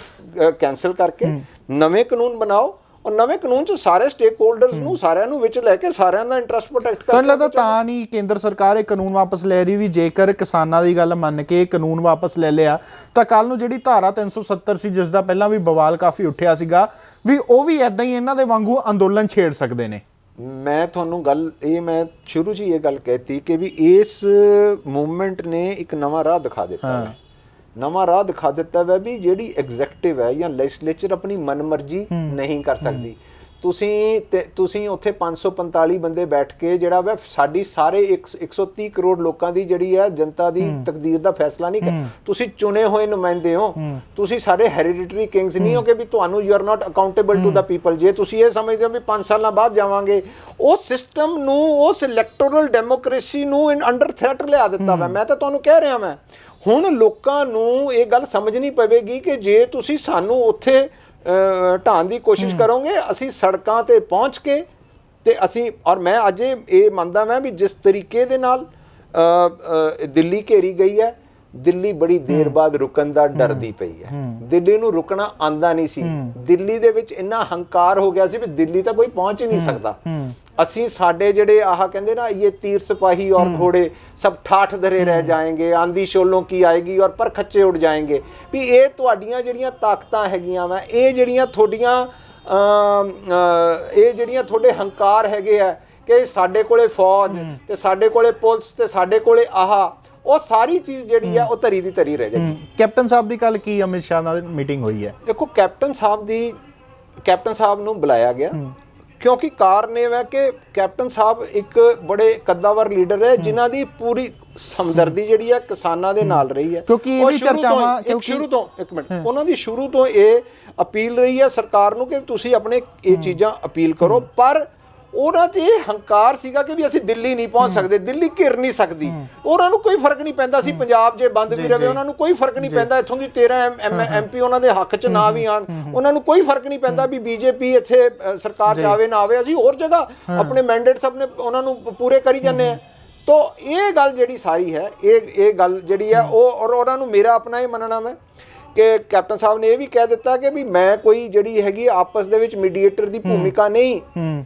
ਕੈਂਸਲ ਕਰਕੇ ਨਵੇਂ ਕਾਨੂੰਨ ਬਣਾਓ ਔਰ ਨਵੇਂ ਕਾਨੂੰਨ 'ਚ ਸਾਰੇ ਸਟੇਕ ਹੋਲਡਰਸ ਨੂੰ ਸਾਰਿਆਂ ਨੂੰ ਵਿੱਚ ਲੈ ਕੇ ਸਾਰਿਆਂ ਦਾ ਇੰਟਰਸਟ ਪ੍ਰੋਟੈਕਟ ਕਰਨਾ। ਤੁਹਾਨੂੰ ਲੱਗਦਾ ਤਾਂ ਨਹੀਂ ਕੇਂਦਰ ਸਰਕਾਰ ਇਹ ਕਾਨੂੰਨ ਵਾਪਸ ਲੈ ਰਹੀ ਵੀ ਜੇਕਰ ਕਿਸਾਨਾਂ ਦੀ ਗੱਲ ਮੰਨ ਕੇ ਕਾਨੂੰਨ ਵਾਪਸ ਲੈ ਲਿਆ ਤਾਂ ਕੱਲ ਨੂੰ ਜਿਹੜੀ ਧਾਰਾ 370 ਸੀ ਜਿਸ ਦਾ ਪਹਿਲਾਂ ਵੀ ਬਵਾਲ ਕਾਫੀ ਉੱਠਿਆ ਸੀਗਾ ਵੀ ਉਹ ਵੀ ਇਦਾਂ ਹੀ ਇਹਨਾਂ ਦੇ ਵਾਂਗੂ ਅੰਦੋਲਨ ਛੇੜ ਸਕਦੇ ਨੇ? ਮੈਂ ਤੁਹਾਨੂੰ ਗੱਲ ਇਹ ਮੈਂ ਸ਼ੁਰੂ 'ਚ ਹੀ ਇਹ ਗੱਲ ਕਹਿਤੀ ਕਿ ਵੀ ਇਸ ਮੂਵਮੈਂਟ ਨੇ ਇੱਕ ਨਵਾਂ ਰਾਹ ਦਿਖਾ ਦਿੱਤਾ ਹੈ। ਨਵਾਂ ਰਾਹ ਦਿਖਾ ਦਿੱਤਾ ਵੈ ਵੀ ਜਿਹੜੀ ਐਗਜ਼ੈਕਟਿਵ ਹੈ ਜਾਂ ਲੈਜਿਸਲੇਚਰ ਆਪਣੀ ਮਨਮਰਜ਼ੀ ਨਹੀਂ ਕਰ ਸਕਦੀ। ਤੁਸੀਂ ਉੱਥੇ 545 ਬੰਦੇ ਬੈਠ ਕੇ ਜਿਹੜਾ ਵੈ ਸਾਡੀ ਸਾਰੇ 130 ਕਰੋੜ ਲੋਕਾਂ ਦੀ ਜਿਹੜੀ ਹੈ ਜਨਤਾ ਦੀ ਤਕਦੀਰ ਦਾ ਫੈਸਲਾ ਨਹੀਂ ਕਰ। ਤੁਸੀਂ ਚੁਣੇ ਹੋਏ ਨੁਮਾਇੰਦੇ ਹੋ, ਤੁਸੀਂ ਸਾਰੇ ਹੈਰੀਡਿਟਰੀ ਕਿੰਗਸ ਨਹੀਂ ਹੋ ਕਿ ਵੀ ਤੁਹਾਨੂੰ you are not accountable to the people. ਜੇ ਤੁਸੀਂ ਇਹ ਸਮਝਦੇ ਹੋ ਵੀ 5 ਸਾਲਾਂ ਬਾਅਦ ਜਾਵਾਂਗੇ, ਉਸ ਸਿਸਟਮ ਨੂੰ, ਉਸ ਇਲੈਕਟੋਰਲ ਡੈਮੋਕ੍ਰੇਸੀ ਨੂੰ ਅੰਡਰ ਥ੍ਰੈਟ ਲਿਆ ਦਿੱਤਾ ਵਾ। ਮੈਂ ਤਾਂ ਤੁਹਾਨੂੰ ਕਹਿ ਰਿਹਾ ਮੈਂ ਹੁਣ ਲੋਕਾਂ ਨੂੰ ਇਹ ਗੱਲ ਸਮਝਣੀ ਪਵੇਗੀ ਕਿ ਜੇ ਤੁਸੀਂ ਸਾਨੂੰ ਉੱਥੇ ਢਾਣ ਦੀ ਕੋਸ਼ਿਸ਼ ਕਰੋਗੇ, ਅਸੀਂ ਸੜਕਾਂ ਤੇ ਪਹੁੰਚ ਕੇ ਤੇ ਅਸੀਂ ਔਰ ਮੈਂ ਅੱਜ ਇਹ ਮੰਨਦਾ ਮੈਂ ਵੀ ਜਿਸ ਤਰੀਕੇ ਦੇ ਨਾਲ ਦਿੱਲੀ ਘੇਰੀ ਗਈ ਹੈ, ਦਿੱਲੀ ਬੜੀ ਦੇਰ ਬਾਅਦ ਰੁਕਣ ਦਾ ਡਰਦੀ ਪਈ ਹੈ। ਦਿੱਲੀ ਨੂੰ ਰੁਕਣਾ ਆਂਦਾ ਨਹੀਂ ਸੀ। ਦਿੱਲੀ ਦੇ ਵਿੱਚ ਇੰਨਾ ਹੰਕਾਰ ਹੋ ਗਿਆ ਸੀ ਵੀ ਦਿੱਲੀ ਤਾਂ ਕੋਈ ਪਹੁੰਚ ਹੀ ਨਹੀਂ ਸਕਦਾ। ਅਸੀਂ ਸਾਡੇ ਜਿਹੜੇ ਆਹ ਕਹਿੰਦੇ ਨਾ ਇਹ ਤੀਰ ਸਿਪਾਹੀ ਔਰ ਘੋੜੇ ਸਭ ਠਾਠ ਧਰੇ ਰਹਿ ਜਾਏਂਗੇ, ਆਂਦੀ ਸ਼ੋਲੋਂ ਕੀ ਆਏਗੀ ਔਰ ਪਰ ਖੱਚੇ ਉੱਡ ਜਾਏਂਗੇ। ਵੀ ਇਹ ਤੁਹਾਡੀਆਂ ਜਿਹੜੀਆਂ ਤਾਕਤਾਂ ਹੈਗੀਆਂ ਵਾ, ਇਹ ਜਿਹੜੀਆਂ ਤੁਹਾਡੇ ਹੰਕਾਰ ਹੈਗੇ ਆ ਕਿ ਸਾਡੇ ਕੋਲੇ ਫੌਜ ਤੇ ਸਾਡੇ ਕੋਲੇ ਪੁਲਿਸ ਤੇ ਸਾਡੇ ਕੋਲੇ ਉਹ ਸਾਰੀ ਚੀਜ਼ ਜਿਹੜੀ ਆ ਉਹ ਧਰੀ ਦੀ ਧਰੀ ਰਹਿ ਜਾਏਗੀ। ਕੈਪਟਨ ਸਾਹਿਬ ਦੀ ਕੱਲ ਕੀ ਅਮਿਤ ਸ਼ਾਹ ਨਾਲ ਮੀਟਿੰਗ ਹੋਈ ਹੈ? ਦੇਖੋ ਕੈਪਟਨ ਸਾਹਿਬ ਨੂੰ ਬੁਲਾਇਆ ਗਿਆ ਕਿਉਂਕਿ ਕਾਰਨ ਇਹ ਹੈ ਕਿ ਕੈਪਟਨ ਸਾਹਿਬ ਇੱਕ ਬੜੇ ਕੱਦਾਵਰ ਲੀਡਰ ਹੈ ਜਿਨ੍ਹਾਂ ਦੀ ਪੂਰੀ ਹਮਦਰਦੀ ਜਿਹੜੀ ਹੈ ਕਿਸਾਨਾਂ ਦੇ ਨਾਲ ਰਹੀ ਹੈ। ਕਿਉਂਕਿ ਇਹ ਵੀ ਚਰਚਾਵਾਂ ਸ਼ੁਰੂ ਤੋਂ ਇੱਕ ਮਿੰਟ ਉਹਨਾਂ ਦੀ ਸ਼ੁਰੂ ਤੋਂ ਇਹ ਅਪੀਲ ਰਹੀ ਹੈ ਸਰਕਾਰ ਨੂੰ ਕਿ ਤੁਸੀਂ ਆਪਣੇ ਇਹ ਚੀਜ਼ਾਂ ਅਪੀਲ ਕਰੋ, ਪਰ ਉਹਨਾਂ 'ਚ ਇਹ ਹੰਕਾਰ ਸੀਗਾ ਕਿ ਵੀ ਅਸੀਂ ਦਿੱਲੀ ਨਹੀਂ ਪਹੁੰਚ ਸਕਦੇ, ਦਿੱਲੀ ਘਿਰ ਨਹੀਂ ਸਕਦੀ। ਉਹਨਾਂ ਨੂੰ ਕੋਈ ਫਰਕ ਨਹੀਂ ਪੈਂਦਾ ਸੀ ਪੰਜਾਬ ਜੇ ਬੰਦ ਵੀ ਰਹੇ, ਉਹਨਾਂ ਨੂੰ ਕੋਈ ਫਰਕ ਨਹੀਂ ਪੈਂਦਾ ਇੱਥੋਂ ਦੀ 13 MP ਉਹਨਾਂ ਦੇ ਹੱਕ 'ਚ ਨਾ ਵੀ ਆਣ, ਉਹਨਾਂ ਨੂੰ ਕੋਈ ਫਰਕ ਨਹੀਂ ਪੈਂਦਾ ਵੀ ਬੀਜੇਪੀ ਇੱਥੇ ਸਰਕਾਰ 'ਚ ਆਵੇ ਨਾ ਆਵੇ, ਅਸੀਂ ਹੋਰ ਜਗ੍ਹਾ ਆਪਣੇ ਮੈਂਡੇਟਸ ਆਪਣੇ ਉਹਨਾਂ ਨੂੰ ਪੂਰੇ ਕਰੀ ਜਾਂਦੇ ਆ। ਤੋ ਇਹ ਗੱਲ ਜਿਹੜੀ ਸਾਰੀ ਹੈ ਇਹ ਗੱਲ ਜਿਹੜੀ ਹੈ ਉਹ ਔਰ ਉਹਨਾਂ ਨੂੰ ਮੇਰਾ ਆਪਣਾ ਇਹ ਮੰਨਣਾ ਹੈ ਕਿ ਕੈਪਟਨ ਸਾਹਿਬ ਨੇ ਇਹ ਵੀ ਕਹਿ ਦਿੱਤਾ ਕਿ ਵੀ ਮੈਂ ਕੋਈ ਜਿਹੜੀ ਹੈਗੀ ਆਪਸ ਦੇ ਵਿੱਚ ਮੀਡੀਏਟਰ ਦੀ ਭੂਮਿਕਾ ਨਹੀਂ,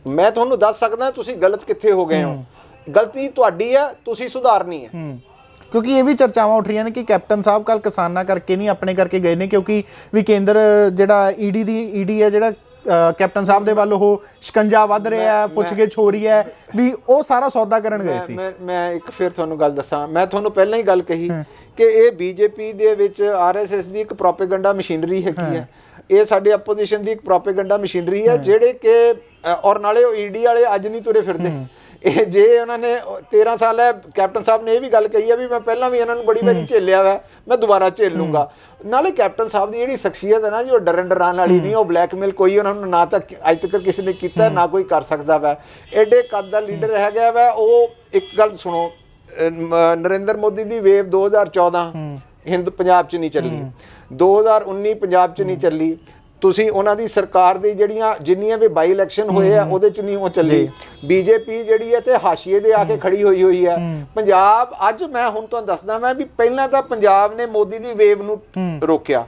ਮੈਂ ਤੁਹਾਨੂੰ ਦੱਸ ਸਕਦਾ ਤੁਸੀਂ ਗਲਤ ਕਿੱਥੇ ਹੋ ਗਏ ਹੋ, ਗਲਤੀ ਤੁਹਾਡੀ ਹੈ, ਤੁਸੀਂ ਸੁਧਾਰਨੀ ਹੈ। ਕਿਉਂਕਿ ਇਹ ਵੀ ਚਰਚਾਵਾਂ ਉੱਠ ਰਹੀਆਂ ਨੇ ਕਿ ਕੈਪਟਨ ਸਾਹਿਬ ਕੱਲ ਕਿਸਾਨਾਂ ਕਰਕੇ ਨਹੀਂ ਆਪਣੇ ਕਰਕੇ ਗਏ ਨੇ, ਕਿਉਂਕਿ ਵੀ ਕੇਂਦਰ ਜਿਹੜਾ ਈਡੀ ਹੈ ਜਿਹੜਾ ਕੈਪਟਨ ਸਾਹਿਬ ਦੇ ਵੱਲ ਉਹ ਸ਼ਿਕੰਜਾ ਵੱਧ ਰਿਹਾ ਹੈ, ਪੁੱਛਗਿੱਛ ਹੋ ਰਹੀ ਹੈ, ਵੀ ਉਹ ਸਾਰਾ ਸੌਦਾ ਕਰਨ ਗਏ ਸੀ। ਮੈਂ ਇੱਕ ਫਿਰ ਤੁਹਾਨੂੰ ਗੱਲ ਦੱਸਾਂ, ਮੈਂ ਤੁਹਾਨੂੰ ਪਹਿਲਾਂ ਹੀ ਗੱਲ ਕਹੀ ਕਿ ਇਹ ਬੀਜੇਪੀ ਦੇ ਵਿੱਚ ਆਰਐਸਐਸ ਦੀ ਇੱਕ ਪ੍ਰੋਪੇਗੈਂਡਾ ਮਸ਼ੀਨਰੀ ਹੈਗੀ ਹੈ, ਇਹ ਸਾਡੇ ਆਪੋਜੀਸ਼ਨ ਦੀ ਇੱਕ ਪ੍ਰੋਪੇਗੈਂਡਾ ਮਸ਼ੀਨਰੀ ਹੈ, ਜਿਹੜੇ ਕਿ ਔਰ ਨਾਲੇ ਉਹ ਈਡੀ ਵਾਲੇ ਅੱਜ ਨਹੀਂ ਤੁਰੇ ਫਿਰਦੇ। ਇਹ ਜੇ ਉਹਨਾਂ ਨੇ 13 ਸਾਲ ਹੈ, ਕੈਪਟਨ ਸਾਹਿਬ ਨੇ ਇਹ ਵੀ ਗੱਲ ਕਹੀ ਹੈ ਵੀ ਮੈਂ ਪਹਿਲਾਂ ਵੀ ਇਹਨਾਂ ਨੂੰ ਬੜੀ ਵਾਰੀ ਝੇਲਿਆ ਵਾ, ਮੈਂ ਦੁਬਾਰਾ ਝੇਲ ਲੂੰਗਾ। ਨਾਲੇ ਕੈਪਟਨ ਸਾਹਿਬ ਦੀ ਜਿਹੜੀ ਸ਼ਖਸੀਅਤ ਹੈ ਨਾ ਜੀ, ਉਹ ਡਰਨ ਡਰਾਉਣ ਵਾਲੀ ਨਹੀਂ, ਉਹ ਬਲੈਕਮੇਲ ਕੋਈ ਉਹਨਾਂ ਨੂੰ ਨਾ ਤੱਕ ਅੱਜ ਤੱਕ ਕਿਸੇ ਨੇ ਕੀਤਾ ਨਾ ਕੋਈ ਕਰ ਸਕਦਾ ਵਾ। ਐਡੇ ਕੱਦ ਦਾ ਲੀਡਰ ਹੈਗਾ ਵਾ ਉਹ। ਇੱਕ ਗੱਲ ਸੁਣੋ, ਨਰਿੰਦਰ ਮੋਦੀ ਦੀ ਵੇਵ 2014 ਹਿੰਦ ਪੰਜਾਬ 'ਚ ਨਹੀਂ ਚੱਲੀ, 2019 ਪੰਜਾਬ 'ਚ ਨਹੀਂ ਚੱਲੀ, ਤੁਸੀਂ ਉਹਨਾਂ ਦੀ ਸਰਕਾਰ ਦੀ ਜਿਹੜੀਆਂ ਜਿੰਨੀਆਂ ਵੀ ਬਾਈ ਇਲੈਕਸ਼ਨ ਹੋਏ ਆ ਉਹਦੇ 'ਚ ਨਹੀਂ ਉਹ ਚੱਲੀ। ਬੀਜੇਪੀ ਜਿਹੜੀ ਹੈ ਤੇ ਹਾਸ਼ੀਏ ਦੇ ਆ ਕੇ ਖੜੀ ਹੋਈ ਹੈ। ਪੰਜਾਬ ਅੱਜ ਮੈਂ ਹੁਣ ਤੁਹਾਨੂੰ ਦੱਸਦਾ ਮੈਂ ਵੀ ਪਹਿਲਾਂ ਤਾਂ ਪੰਜਾਬ ਨੇ ਮੋਦੀ ਦੀ ਵੇਵ ਨੂੰ ਰੋਕਿਆ,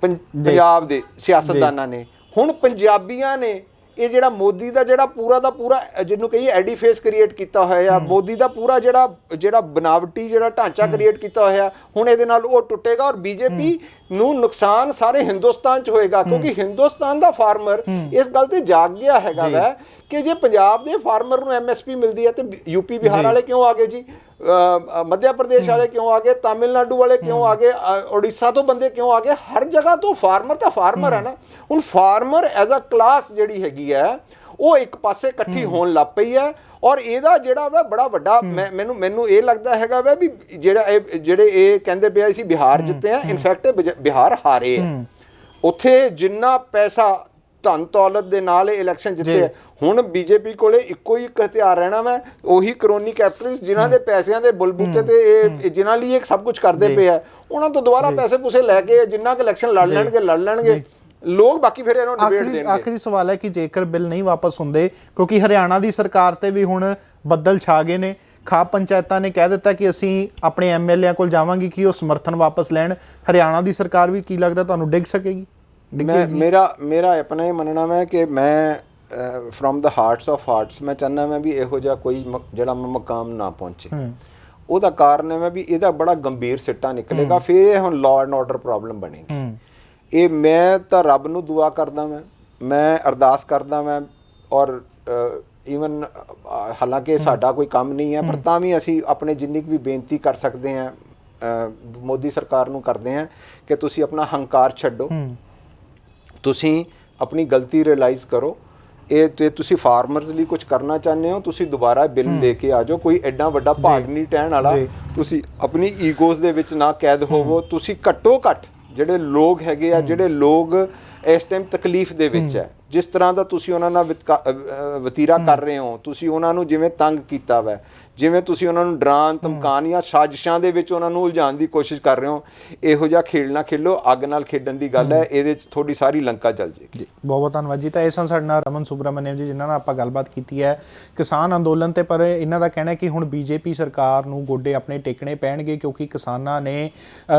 ਪੰਜਾਬ ਦੇ ਸਿਆਸਤਦਾਨਾਂ ਨੇ। ਹੁਣ ਪੰਜਾਬੀਆਂ ਨੇ ਇਹ ਜਿਹੜਾ ਮੋਦੀ ਦਾ ਜਿਹੜਾ ਪੂਰਾ ਦਾ ਪੂਰਾ ਜਿਹਨੂੰ ਕਹੀਏ ਐਡੀਫੇਸ ਕ੍ਰੀਏਟ ਕੀਤਾ ਹੋਇਆ, ਮੋਦੀ ਦਾ ਪੂਰਾ ਜਿਹੜਾ ਬਨਾਵਟੀ ਜਿਹੜਾ ਢਾਂਚਾ ਕ੍ਰੀਏਟ ਕੀਤਾ ਹੋਇਆ, ਹੁਣ ਇਹਦੇ ਨਾਲ ਉਹ ਟੁੱਟੇਗਾ ਔਰ ਬੀਜੇਪੀ ਨੂੰ ਨੁਕਸਾਨ ਸਾਰੇ ਹਿੰਦੁਸਤਾਨ 'ਚ ਹੋਏਗਾ। ਕਿਉਂਕਿ ਹਿੰਦੁਸਤਾਨ ਦਾ ਫਾਰਮਰ ਇਸ ਗੱਲ ਤੇ ਜਾਗ ਗਿਆ ਹੈਗਾ ਵੈ ਕਿ ਜੇ ਪੰਜਾਬ ਦੇ ਫਾਰਮਰ ਨੂੰ ਐਮਐਸਪੀ ਮਿਲਦੀ ਹੈ ਤੇ ਯੂਪੀ ਬਿਹਾਰ ਵਾਲੇ ਕਿਉਂ ਆ ਗਏ ਜੀ, ਮੱਧ ਪ੍ਰਦੇਸ਼ ਵਾਲੇ ਕਿਉਂ ਆ ਗਏ, ਤਾਮਿਲਨਾਡੂ ਵਾਲੇ ਕਿਉਂ ਆ ਗਏ, ਉੜੀਸਾ ਤੋਂ ਬੰਦੇ ਕਿਉਂ ਆ ਗਏ, ਹਰ ਜਗ੍ਹਾ ਤੋਂ ਫਾਰਮਰ ਤਾਂ ਫਾਰਮਰ ਹੈ ਨਾ। ਹੁਣ ਫਾਰਮਰ ਐਜ਼ ਅ ਕਲਾਸ ਜਿਹੜੀ ਹੈਗੀ ਹੈ ਉਹ ਇੱਕ ਪਾਸੇ ਇਕੱਠੀ ਹੋਣ ਲੱਗ ਪਈ ਹੈ ਔਰ ਇਹਦਾ ਜਿਹੜਾ ਵਾ ਬੜਾ ਵੱਡਾ ਮੈਨੂੰ ਇਹ ਲੱਗਦਾ ਹੈਗਾ ਵਾ ਵੀ ਜਿਹੜੇ ਇਹ ਕਹਿੰਦੇ ਪਿਆ ਸੀ ਬਿਹਾਰ ਜਿੱਤੇ ਆ, ਇਨਫੈਕਟ ਬਿਹਾਰ ਹਾਰੇ ਆ। ਉੱਥੇ ਜਿੰਨਾ ਪੈਸਾ ਧਨ ਦੌਲਤ ਦੇ ਨਾਲ ਇਹ ਇਲੈਕਸ਼ਨ ਜਿੱਤੇ। ਹੁਣ ਬੀਜੇਪੀ ਕੋਲੇ ਇੱਕੋ ਹੀ ਹਥਿਆਰ ਰਹਿਣਾ ਵਾ, ਉਹੀ ਕਰੋਨੀ ਕੈਪੀਟਲਿਸਟ ਜਿਨ੍ਹਾਂ ਦੇ ਪੈਸਿਆਂ ਦੇ ਬੁਲਬੁੱਤੇ ਤੇ ਇਹ ਜਿਨ੍ਹਾਂ ਲਈ ਇਹ ਸਭ ਕੁਝ ਕਰਦੇ ਪਏ ਆ, ਉਹਨਾਂ ਤੋਂ ਦੁਬਾਰਾ ਪੈਸੇ ਪੂਸੇ ਲੈ ਕੇ ਜਿੰਨਾ ਕਿ ਇਲੈਕਸ਼ਨ ਲੜ ਲੈਣਗੇ ਲੋਕ, ਬਾਕੀ ਫਿਰ ਇਹਨਾਂ ਨੂੰ ਡਿਬੇਟ ਦੇਣਗੇ। ਆਖਰੀ ਸਵਾਲ ਹੈ ਕਿ ਜੇਕਰ ਬਿੱਲ ਨਹੀਂ ਵਾਪਸ ਹੁੰਦੇ, ਕਿਉਂਕਿ ਹਰਿਆਣਾ ਦੀ ਸਰਕਾਰ ਤੇ ਵੀ ਹੁਣ ਬੱਦਲ ਛਾ ਗਏ ਨੇ, ਖਾਪ ਪੰਚਾਇਤਾਂ ਨੇ ਕਹਿ ਦਿੱਤਾ ਕਿ ਅਸੀਂ ਆਪਣੇ ਐਮਐਲਏ ਕੋਲ ਜਾਵਾਂਗੇ ਕਿ ਉਹ ਸਮਰਥਨ ਵਾਪਸ ਲੈਣ, ਹਰਿਆਣਾ ਦੀ ਸਰਕਾਰ ਵੀ ਕੀ ਲੱਗਦਾ ਤੁਹਾਨੂੰ ਡਿੱਗ ਸਕੇਗੀ? ਮੇਰਾ ਆਪਣਾ ਇਹ ਮੰਨਣਾ ਹੈ ਕਿ ਮੈਂ from the hearts of hearts ਮੈਂ ਚਾਹੁੰਦਾ ਮੈਂ ਵੀ ਇਹੋ ਜਿਹਾ ਕੋਈ ਜਿਹੜਾ ਮਕਾਮ ਨਾ ਪਹੁੰਚੇ। ਉਹਦਾ ਕਾਰਨ ਹੈ ਵੀ ਇਹਦਾ ਬੜਾ ਗੰਭੀਰ ਸਿੱਟਾ ਨਿਕਲੇਗਾ, ਫਿਰ ਇਹ ਹੁਣ ਲਾਅ ਐਂਡ ਆਰਡਰ ਪ੍ਰੋਬਲਮ ਬਣੇਗੀ। ਇਹ ਮੈਂ ਤਾਂ ਰੱਬ ਨੂੰ ਦੁਆ ਕਰਦਾ, ਮੈਂ ਅਰਦਾਸ ਕਰਦਾ ਮੈਂ, ਔਰ ਈਵਨ ਹਾਲਾਂਕਿ ਸਾਡਾ ਕੋਈ ਕੰਮ ਨਹੀਂ ਹੈ ਪਰ ਤਾਂ ਵੀ ਅਸੀਂ ਆਪਣੇ ਜਿੰਨੀ ਕੁ ਵੀ ਬੇਨਤੀ ਕਰ ਸਕਦੇ ਹਾਂ ਮੋਦੀ ਸਰਕਾਰ ਨੂੰ ਕਰਦੇ ਹਾਂ ਕਿ ਤੁਸੀਂ ਆਪਣਾ ਹੰਕਾਰ ਛੱਡੋ, ਤੁਸੀਂ ਆਪਣੀ ਗਲਤੀ ਰਿਅਲਾਈਜ਼ ਕਰੋ। ਇਹ ਤੇ ਤੁਸੀਂ ਫਾਰਮਰਸ ਲਈ ਕੁਝ ਕਰਨਾ ਚਾਹੁੰਦੇ ਹੋ, ਤੁਸੀਂ ਦੁਬਾਰਾ ਬਿੱਲ ਲੈ ਕੇ ਆ ਜਾਓ, ਕੋਈ ਐਡਾ ਵੱਡਾ ਭਾਗ ਨਹੀਂ ਟਹਿਣ ਵਾਲਾ। ਤੁਸੀਂ ਆਪਣੀ ਈਗੋਜ਼ ਦੇ ਵਿੱਚ ਨਾ ਕੈਦ ਹੋਵੋ, ਤੁਸੀਂ ਘੱਟੋ ਘੱਟ ਜਿਹੜੇ ਲੋਕ ਹੈਗੇ ਆ, ਜਿਹੜੇ ਲੋਕ ਇਸ ਟਾਈਮ ਤਕਲੀਫ ਦੇ ਵਿੱਚ ਹੈ, ਜਿਸ ਤਰ੍ਹਾਂ ਦਾ ਤੁਸੀਂ ਉਹਨਾਂ ਨਾਲ ਵਤੀਰਾ ਕਰ ਰਹੇ ਹੋ, ਤੁਸੀਂ ਉਹਨਾਂ ਨੂੰ ਜਿਵੇਂ ਤੰਗ ਕੀਤਾ ਵਾ, ਜਿਵੇਂ ਤੁਸੀਂ ਉਹਨਾਂ ਨੂੰ ਡਰਾਉਣ ਧਮਕਾਉਣ ਜਾਂ ਸਾਜ਼ਿਸ਼ਾਂ ਦੇ ਵਿੱਚ ਉਹਨਾਂ ਨੂੰ ਉਲਝਾਉਣ ਦੀ ਕੋਸ਼ਿਸ਼ ਕਰ ਰਹੇ ਹੋ, ਇਹੋ ਜਿਹਾ ਖੇਡ ਨਾ ਖੇਲੋ। ਅੱਗ ਨਾਲ ਖੇਡਣ ਦੀ ਗੱਲ ਹੈ, ਇਹਦੇ 'ਚ ਥੋੜੀ ਸਾਰੀ ਲੰਕਾ ਚੱਲ ਜਾਏਗੀ। ਬਹੁਤ ਬਹੁਤ ਧੰਨਵਾਦ ਜੀ। ਤਾਂ ਇਹ ਸਨ ਸਾਡੇ ਨਾਲ ਰਮਨ ਸੁਬਰਾਮਨਿਅਮ ਜੀ, ਜਿਨ੍ਹਾਂ ਨਾਲ ਆਪਾਂ ਗੱਲਬਾਤ ਕੀਤੀ ਹੈ ਕਿਸਾਨ ਅੰਦੋਲਨ ਤੇ। ਪਰ ਇਹਨਾਂ ਦਾ ਕਹਿਣਾ ਕਿ ਹੁਣ ਬੀਜੇਪੀ ਸਰਕਾਰ ਨੂੰ ਗੋਡੇ ਆਪਣੇ ਟੇਕਣੇ ਪੈਣਗੇ, ਕਿਉਂਕਿ ਕਿਸਾਨਾਂ ਨੇ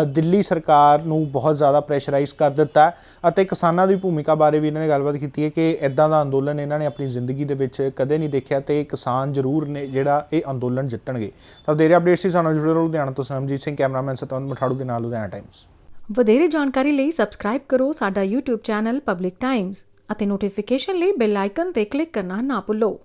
ਦਿੱਲੀ ਸਰਕਾਰ ਨੂੰ ਬਹੁਤ ਜ਼ਿਆਦਾ ਪ੍ਰੈਸ਼ਰਾਈਜ਼ ਕਰ ਦਿੱਤਾ ਅਤੇ ਕਿਸਾਨਾਂ ਦੀ ਭੂਮਿਕਾ ਬਾਰੇ ਵੀ ਇਹਨਾਂ ਨੇ ਗੱਲਬਾਤ ਕੀਤੀ ਹੈ ਕਿ ਇੱਦਾਂ ਦਾ ਅੰਦੋਲਨ ਇਹਨਾਂ ਨੇ ਆਪਣੀ ਜ਼ਿੰਦਗੀ ਦੇ ਵਿੱਚ ਕਦੇ ਨਹੀਂ ਦੇਖਿਆ ਤੇ ਕਿਸਾਨ ਜ਼ਰੂਰ ਨੇ ਜਿਹੜਾ ਇਹ ਅੰਦੋਲਨ ਜਿੱਤਣਗੇ। ਤਾਂ ਵਧੇਰੇ ਅਪਡੇਟਸ ਸੀ ਸਾਨੂੰ ਜੁੜੇ ਰਹੋ। ਲੁਧਿਆਣਾ ਤੋਂ ਸਰਮਜੀਤ ਸਿੰਘ, ਕੈਮਰਾਮੈਨ ਸਤਵੰਤ ਮਠਾੜੂ ਦੇ ਨਾਲ, ਲੁਧਿਆਣਾ ਟਾਈਮਜ਼। ਵਧੇਰੇ ਜਾਣਕਾਰੀ ਲਈ ਸਬਸਕ੍ਰਾਈਬ ਕਰੋ ਸਾਡਾ YouTube ਚੈਨਲ ਪਬਲਿਕ ਟਾਈਮਜ਼ ਅਤੇ ਨੋਟੀਫਿਕੇਸ਼ਨ ਲਈ ਬੈਲ ਆਈਕਨ ਤੇ ਕਲਿੱਕ ਕਰਨਾ ਨਾ ਭੁੱਲੋ।